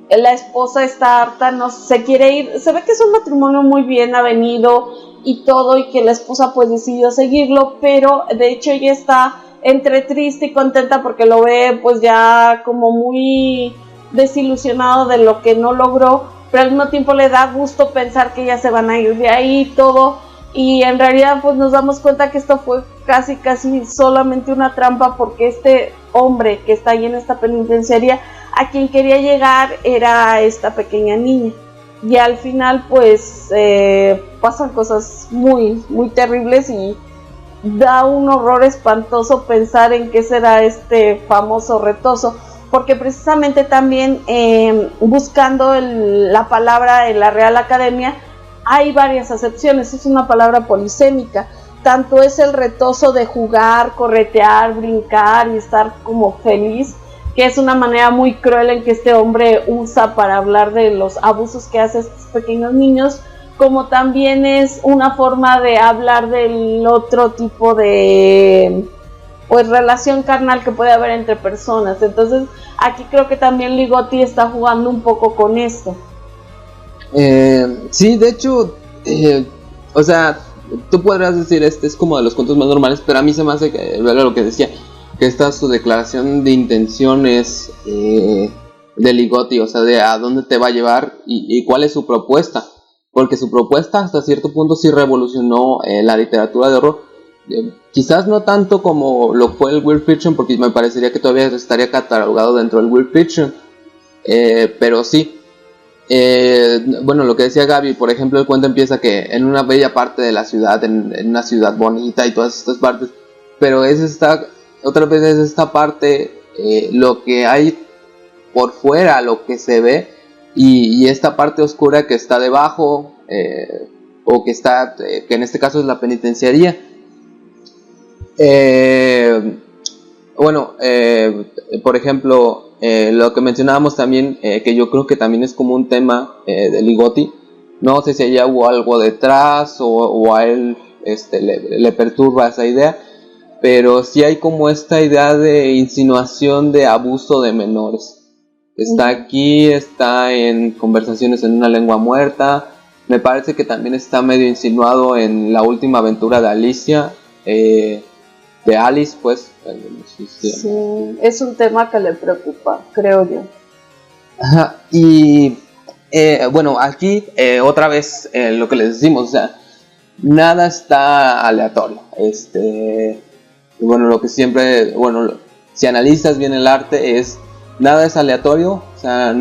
la esposa está harta, no se quiere ir. Se ve que es un matrimonio muy bien avenido y todo, y que la esposa pues decidió seguirlo, pero de hecho ella está entre triste y contenta porque lo ve pues ya como muy desilusionado de lo que no logró, pero al mismo tiempo le da gusto pensar que ya se van a ir de ahí y todo. Y en realidad pues nos damos cuenta que esto fue casi solamente una trampa, porque este hombre que está ahí en esta penitenciaria, a quien quería llegar era esta pequeña niña. Y al final pues pasan cosas muy terribles, y da un horror espantoso pensar en qué será este famoso retoso, porque precisamente también buscando la palabra en la Real Academia hay varias acepciones. Es una palabra polisémica. Tanto es el retoso de jugar, corretear, brincar y estar como feliz, que es una manera muy cruel en que este hombre usa para hablar de los abusos que hace a estos pequeños niños, como también es una forma de hablar del otro tipo de pues relación carnal que puede haber entre personas. Entonces aquí creo que también Ligotti está jugando un poco con esto. Sí, de hecho, o sea, tú podrás decir este es como de los cuentos más normales, pero a mí se me hace que lo que decía, que esta es su declaración de intenciones de Ligotti, o sea, de a dónde te va a llevar y cuál es su propuesta, porque su propuesta hasta cierto punto sí revolucionó la literatura de horror. Quizás no tanto como lo fue el Weird Fiction, porque me parecería que todavía estaría catalogado dentro del Weird Fiction, pero sí. Bueno, lo que decía Gaby, por ejemplo, el cuento empieza que en una bella parte de la ciudad, en una ciudad bonita y todas estas partes, pero otra vez es esta parte, lo que hay por fuera, lo que se ve, y esta parte oscura que está debajo, o que está, que en este caso es la penitenciaría. Bueno, por ejemplo, lo que mencionábamos también, que yo creo que también es como un tema de Ligotti, no sé si allá hubo algo detrás o a él le perturba esa idea, pero sí hay como esta idea de insinuación de abuso de menores. Está aquí, está en Conversaciones en una lengua muerta, me parece que también está medio insinuado en La última aventura de Alicia, de Alice, pues. Sí, es un tema que le preocupa, creo yo. Ajá, y bueno, aquí otra vez lo que les decimos, o sea, nada está aleatorio. Bueno, lo que siempre, bueno, si analizas bien el arte, nada es aleatorio, o sea,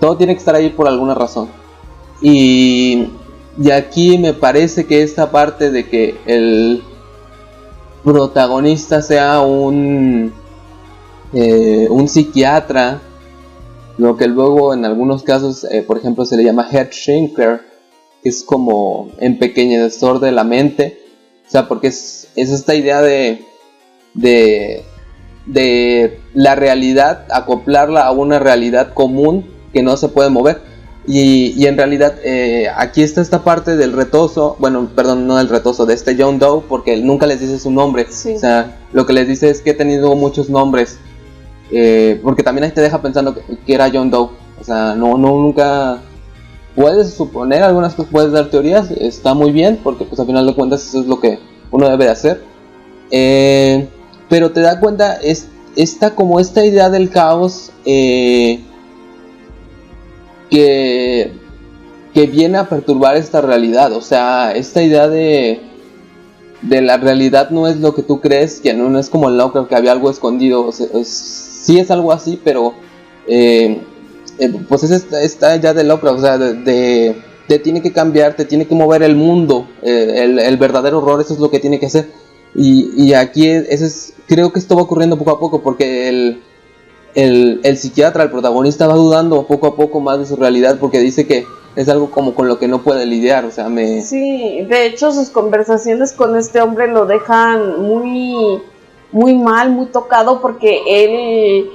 todo tiene que estar ahí por alguna razón. Y Y aquí me parece que esta parte de que el protagonista sea un psiquiatra, lo que luego en algunos casos, por ejemplo, se le llama head shrinker, que es como empequeñecedor de la mente, o sea, porque es esta idea de la realidad, acoplarla a una realidad común que no se puede mover. Y en realidad aquí está esta parte del retozo, bueno, perdón, no del retozo, de este John Doe, porque él nunca les dice su nombre, sí. O sea, lo que les dice es que he tenido muchos nombres, porque también ahí te deja pensando que era John Doe, o sea, nunca puedes suponer algunas cosas, puedes dar teorías, está muy bien, porque pues al final de cuentas eso es lo que uno debe de hacer, pero te das cuenta, como esta idea del caos, que viene a perturbar esta realidad, o sea, esta idea de la realidad no es lo que tú crees, que no es como el Lovecraft, que había algo escondido, o sea, sí es algo así, pero pues es esta idea de Lovecraft, o sea, te tiene que cambiar, te tiene que mover el mundo, el verdadero horror, eso es lo que tiene que hacer, y aquí creo que esto va ocurriendo poco a poco, porque el psiquiatra, el protagonista, va dudando poco a poco más de su realidad, porque dice que es algo como con lo que no puede lidiar, o sea, Sí, de hecho sus conversaciones con este hombre lo dejan muy, muy mal, muy tocado, porque él,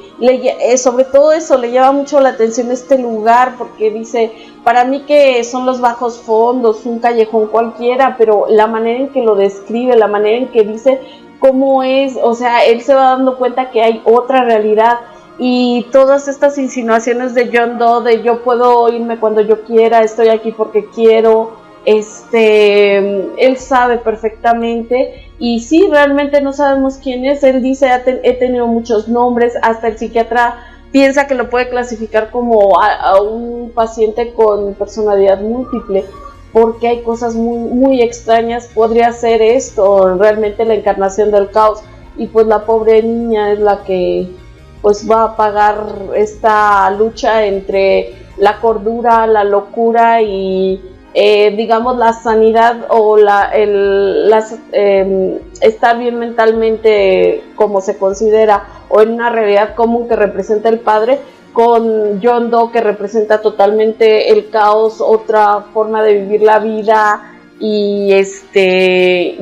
sobre todo eso, le llama mucho la atención este lugar, porque dice, para mí que son los bajos fondos, un callejón cualquiera, pero la manera en que lo describe, la manera en que dice cómo es, o sea, él se va dando cuenta que hay otra realidad. Y todas estas insinuaciones de John Doe, de yo puedo irme cuando yo quiera, estoy aquí porque quiero, él sabe perfectamente, y sí, realmente no sabemos quién es. Él dice, he tenido muchos nombres, hasta el psiquiatra piensa que lo puede clasificar como a un paciente con personalidad múltiple, porque hay cosas muy, muy extrañas. Podría ser esto realmente la encarnación del caos, y pues la pobre niña es la que pues va a pagar esta lucha entre la cordura, la locura y digamos la sanidad, o estar bien mentalmente como se considera, o en una realidad común que representa el padre, con John Doe, que representa totalmente el caos, otra forma de vivir la vida, y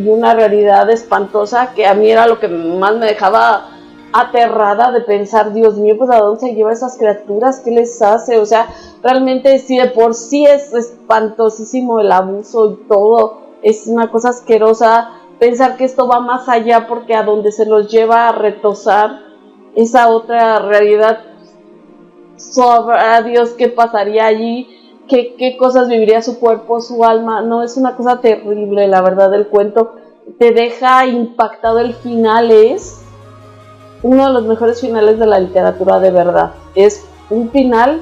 una realidad espantosa, que a mí era lo que más me dejaba aterrada, de pensar, Dios mío, pues a dónde se lleva esas criaturas, qué les hace. O sea, realmente si de por sí es espantosísimo el abuso y todo, es una cosa asquerosa, pensar que esto va más allá, porque a donde se los lleva a retosar esa otra realidad, sabrá Dios qué pasaría allí, qué cosas viviría su cuerpo, su alma. No, es una cosa terrible, la verdad. El cuento te deja impactado. El final es uno de los mejores finales de la literatura, de verdad. Es un final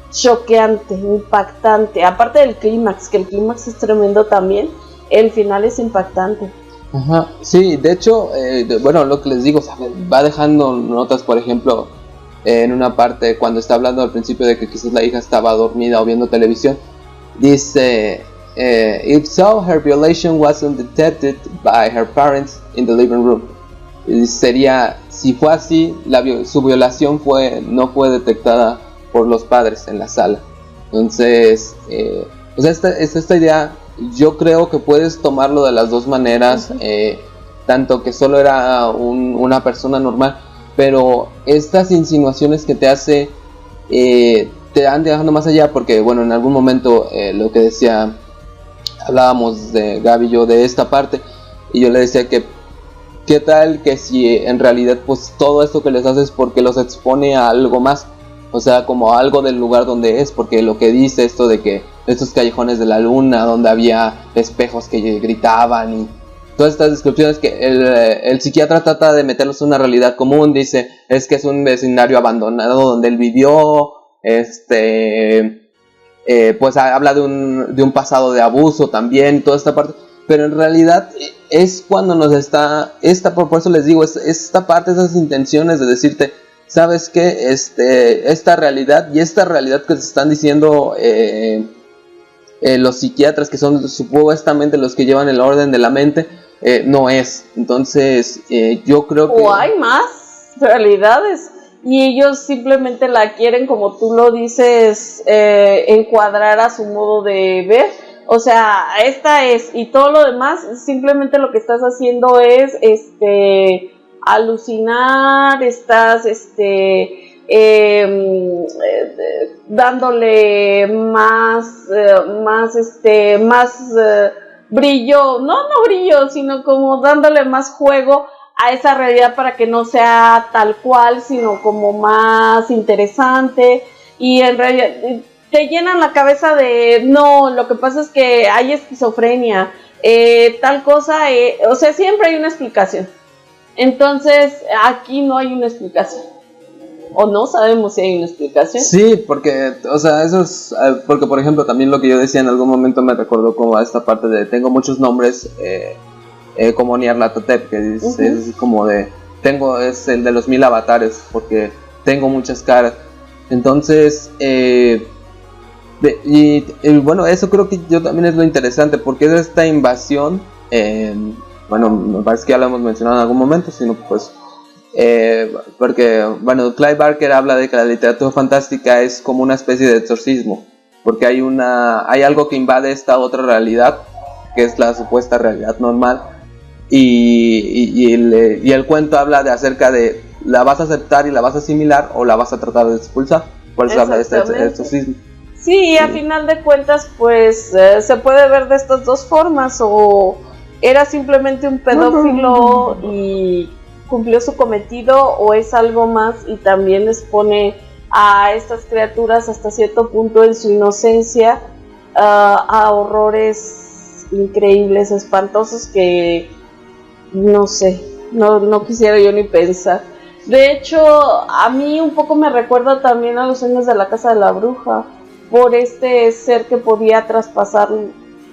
choqueante, impactante. Aparte del clímax, que el clímax es tremendo también, el final es impactante. Ajá, sí, de hecho, bueno, lo que les digo, o sea, va dejando notas, por ejemplo, en una parte cuando está hablando al principio de que quizás la hija estaba dormida o viendo televisión, dice, if so, her violation wasn't detected by her parents in the living room. Sería, si fue así, su violación no fue detectada por los padres en la sala. Entonces, pues esta idea, yo creo que puedes tomarlo de las dos maneras, tanto que solo era una persona normal, pero estas insinuaciones que te hace, te van dejando más allá, porque bueno, en algún momento lo que decía, hablábamos de Gaby y yo de esta parte, y yo le decía que qué tal que si en realidad pues todo esto que les hace es porque los expone a algo más, o sea, como algo del lugar donde es, porque lo que dice esto de que estos callejones de la luna donde había espejos que gritaban y todas estas descripciones que el psiquiatra trata de meterlos en una realidad común, dice, es que es un vecindario abandonado donde él vivió, pues habla de un pasado de abuso también, toda esta parte, pero en realidad es cuando nos está, por eso les digo, esta parte, esas intenciones de decirte, ¿sabes qué? Esta realidad y esta realidad que te están diciendo, los psiquiatras, que son supuestamente los que llevan el orden de la mente, no es. Entonces, yo creo que... O hay más realidades y ellos simplemente la quieren, como tú lo dices, encuadrar a su modo de ver. O sea, esta es, y todo lo demás, simplemente lo que estás haciendo es alucinar, estás dándole más brillo, no brillo, sino como dándole más juego a esa realidad para que no sea tal cual, sino como más interesante. Y en realidad te llenan la cabeza de, no, lo que pasa es que hay esquizofrenia, tal cosa, o sea, siempre hay una explicación. Entonces, aquí no hay una explicación. O no sabemos si hay una explicación. Sí, porque, o sea, eso es, porque por ejemplo, también lo que yo decía en algún momento me recordó como a esta parte de, tengo muchos nombres, como Nyarlathotep, que es como de, es el de los 1000 avatares, porque tengo muchas caras. Entonces, bueno, eso creo que yo también es lo interesante, porque es esta invasión, bueno, me parece que ya lo hemos mencionado en algún momento, sino pues, porque, bueno, Clive Barker habla de que la literatura fantástica es como una especie de exorcismo, porque hay algo que invade esta otra realidad, que es la supuesta realidad normal, y el cuento habla acerca de, la vas a aceptar y la vas a asimilar, o la vas a tratar de expulsar. Por eso habla de este exorcismo. Sí, y a final de cuentas, pues se puede ver de estas dos formas, o era simplemente un pedófilo y cumplió su cometido, o es algo más y también les pone a estas criaturas hasta cierto punto en su inocencia a horrores increíbles, espantosos, que no sé, no quisiera yo ni pensar. De hecho, a mí un poco me recuerda también a los sueños de la casa de la bruja, por este ser que podía traspasar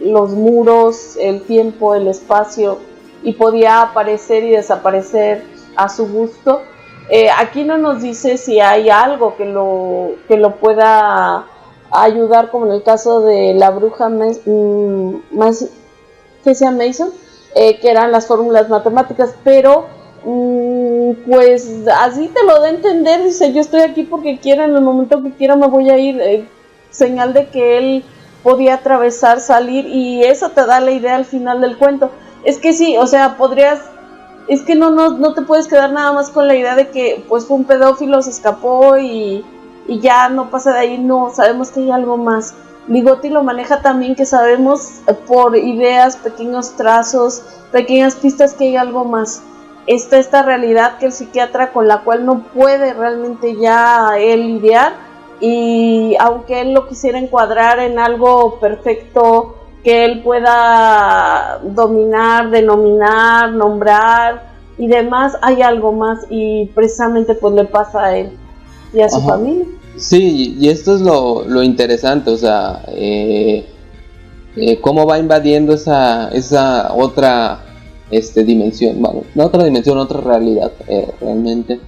los muros, el tiempo, el espacio, y podía aparecer y desaparecer a su gusto. Aquí no nos dice si hay algo que lo pueda ayudar, como en el caso de la bruja Kesia Mason, que eran las fórmulas matemáticas, pero pues así te lo da a entender. Dice, yo estoy aquí porque quiero, en el momento que quiera me voy a ir, señal de que él podía atravesar, salir, y eso te da la idea al final del cuento. Es que sí, o sea, es que no te puedes quedar nada más con la idea de que pues fue un pedófilo, se escapó y ya no pasa de ahí. No, sabemos que hay algo más. Ligotti lo maneja también, que sabemos por ideas, pequeños trazos, pequeñas pistas, que hay algo más. Esta realidad que el psiquiatra, con la cual no puede realmente ya él lidiar, y aunque él lo quisiera encuadrar en algo perfecto que él pueda dominar, denominar, nombrar y demás, hay algo más, y precisamente pues le pasa a él y a su familia. Sí, y esto es lo interesante, o sea, cómo va invadiendo esa otra dimensión, bueno, no otra dimensión, otra realidad, realmente,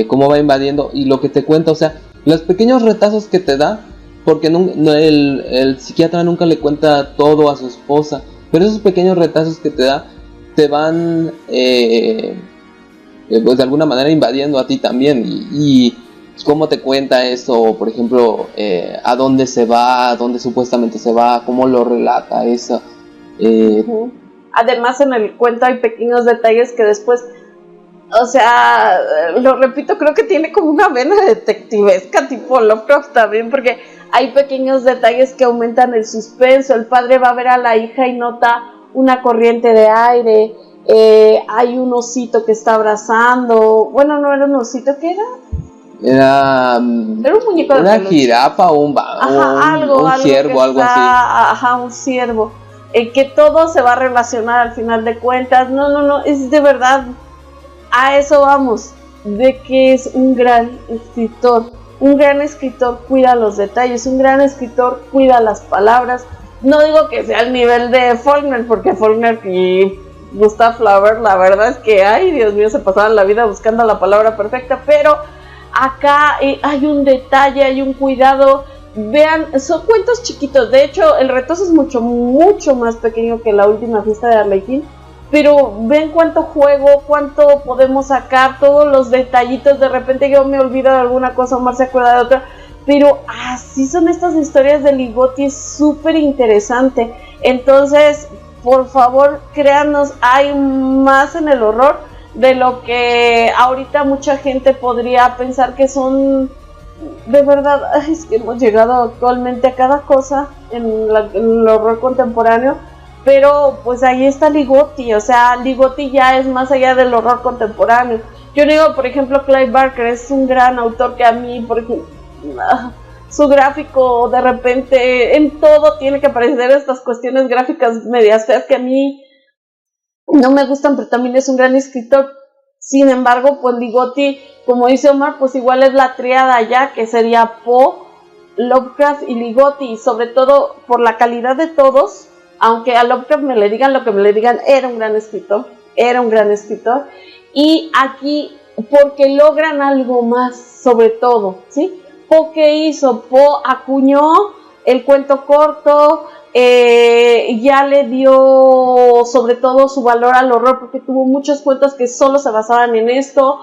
cómo va invadiendo, y lo que te cuenta, o sea, los pequeños retazos que te da, porque el psiquiatra nunca le cuenta todo a su esposa, pero esos pequeños retazos que te da, te van, pues de alguna manera invadiendo a ti también, y cómo te cuenta eso, por ejemplo, a dónde se va, a dónde supuestamente se va, cómo lo relata eso. Además, en el cuento hay pequeños detalles que después, o sea, lo repito, creo que tiene como una vena detectivesca tipo Lovecraft también, porque hay pequeños detalles que aumentan el suspenso. El padre va a ver a la hija y nota una corriente de aire, hay un osito que está abrazando, bueno, no era un osito, ¿qué era? Era un muñeco de una peluche. Jirafa o un ciervo, algo así. Ajá, un ciervo. Que todo se va a relacionar al final de cuentas. No, es de verdad, a eso vamos, de que es un gran escritor. Un gran escritor cuida los detalles, un gran escritor cuida las palabras. No digo que sea al nivel de Faulkner, porque Faulkner y Gustav Flaubert, la verdad es que, ay, Dios mío, se pasaban la vida buscando la palabra perfecta, pero acá hay un detalle, hay un cuidado vean, son cuentos chiquitos. De hecho, el Retozo es mucho más pequeño que La Última Fiesta de Arlequín. Pero ven cuánto juego, cuánto podemos sacar, todos los detallitos. De repente yo me olvido de alguna cosa, Omar se acuerda de otra. Pero así son estas historias de Ligotti, es súper interesante. Entonces, por favor, créanos, hay más en el horror de lo que ahorita mucha gente podría pensar que son. De verdad, es que hemos llegado actualmente a cada cosa en el horror contemporáneo. Pero pues ahí está Ligotti, o sea, Ligotti ya es más allá del horror contemporáneo. Yo digo, por ejemplo, Clive Barker es un gran autor que a mí, por ejemplo, su gráfico de repente en todo tiene que aparecer estas cuestiones gráficas medias feas que a mí no me gustan, pero también es un gran escritor. Sin embargo, pues Ligotti, como dice Omar, pues igual es la tríada ya, que sería Poe, Lovecraft y Ligotti, y sobre todo por la calidad de todos. Aunque a Lovecraft me le digan lo que me le digan, era un gran escritor. Y aquí, porque logran algo más, sobre todo, ¿sí? Poe, ¿qué hizo? Poe acuñó el cuento corto, ya le dio sobre todo su valor al horror, porque tuvo muchos cuentos que solo se basaban en esto,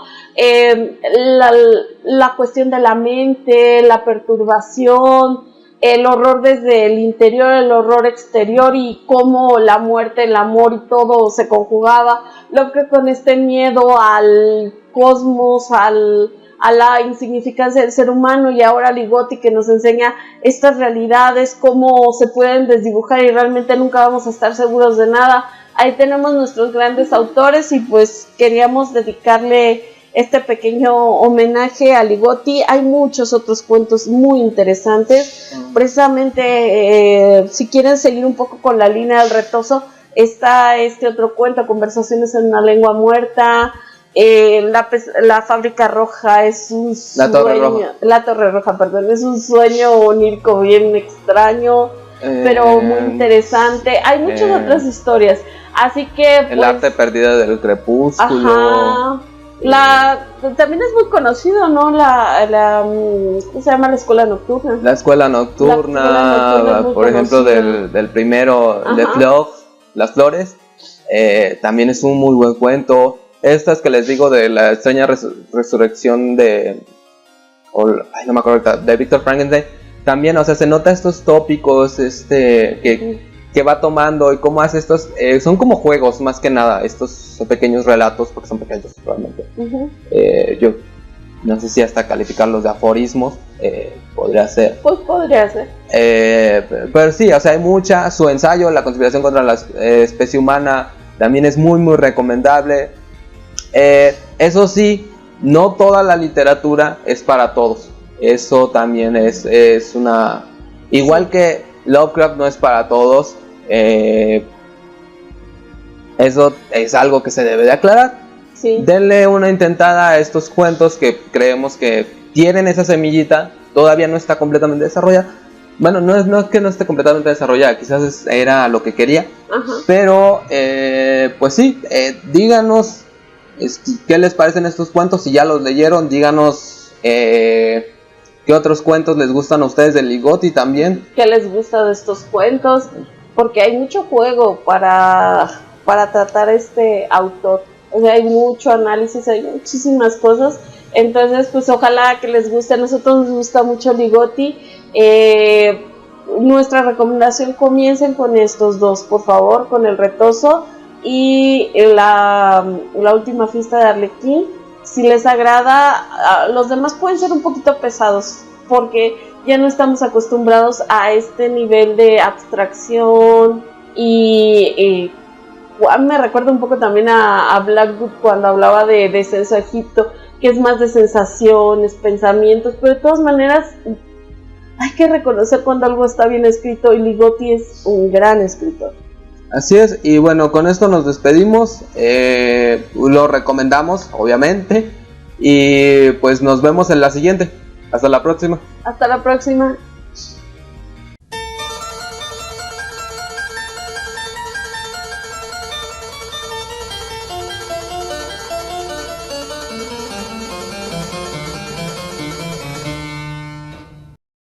la cuestión de la mente, la perturbación, el horror desde el interior, el horror exterior y cómo la muerte, el amor y todo se conjugaba. Lo que con este miedo al cosmos, a la insignificancia del ser humano, y ahora Ligotti que nos enseña estas realidades, cómo se pueden desdibujar y realmente nunca vamos a estar seguros de nada. Ahí tenemos nuestros grandes autores y pues queríamos dedicarle este pequeño homenaje a Ligotti. Hay muchos otros cuentos muy interesantes. Precisamente, si quieren seguir un poco con la línea del Retozo, está este otro cuento, Conversaciones en una lengua muerta. La Fábrica Roja es un sueño. La Torre Roja, perdón, es un sueño onírico bien extraño, pero muy interesante. Hay muchas otras historias, así que el pues, arte perdido del crepúsculo. Ajá. También es muy conocido, ¿no? ¿Cómo se llama? La Escuela Nocturna. La Escuela Nocturna, por ejemplo, del primero, de Las Flores, también es un muy buen cuento. Estas que les digo de la extraña resurrección de no me acuerdo, de Victor Frankenstein, también, o sea, se nota estos tópicos que va tomando y cómo hace estos, son como juegos más que nada, estos pequeños relatos, porque son pequeños realmente. Yo no sé si hasta calificarlos de aforismos, podría ser. Pues podría ser. Pero sí, o sea, hay su ensayo, La conspiración contra la especie humana, también es muy muy recomendable. Eso sí, no toda la literatura es para todos, eso también es una, igual que Lovecraft no es para todos. Eso es algo que se debe de aclarar. Sí. Denle una intentada a estos cuentos que creemos que tienen esa semillita, todavía no está completamente desarrollada. Bueno, no es que no esté completamente desarrollada, quizás era lo que quería. Ajá. Pero pues sí, díganos qué les parecen estos cuentos, si ya los leyeron, díganos qué otros cuentos les gustan a ustedes de Ligotti también. ¿Qué les gusta de estos cuentos? Porque hay mucho juego para tratar este autor. O sea, hay mucho análisis, hay muchísimas cosas. Entonces, pues ojalá que les guste. A nosotros nos gusta mucho Ligotti. Nuestra recomendación, comiencen con estos dos, por favor, con El Retozo y la Última Fiesta de Arlequín. Si les agrada, los demás pueden ser un poquito pesados, porque ya no estamos acostumbrados a este nivel de abstracción y me recuerda un poco también a Blackwood cuando hablaba de Descenso a Egipto, que es más de sensaciones, pensamientos, pero de todas maneras hay que reconocer cuando algo está bien escrito, y Ligotti es un gran escritor. Así es, y bueno, con esto nos despedimos, lo recomendamos, obviamente, y pues nos vemos en la siguiente. Hasta la próxima. Hasta la próxima.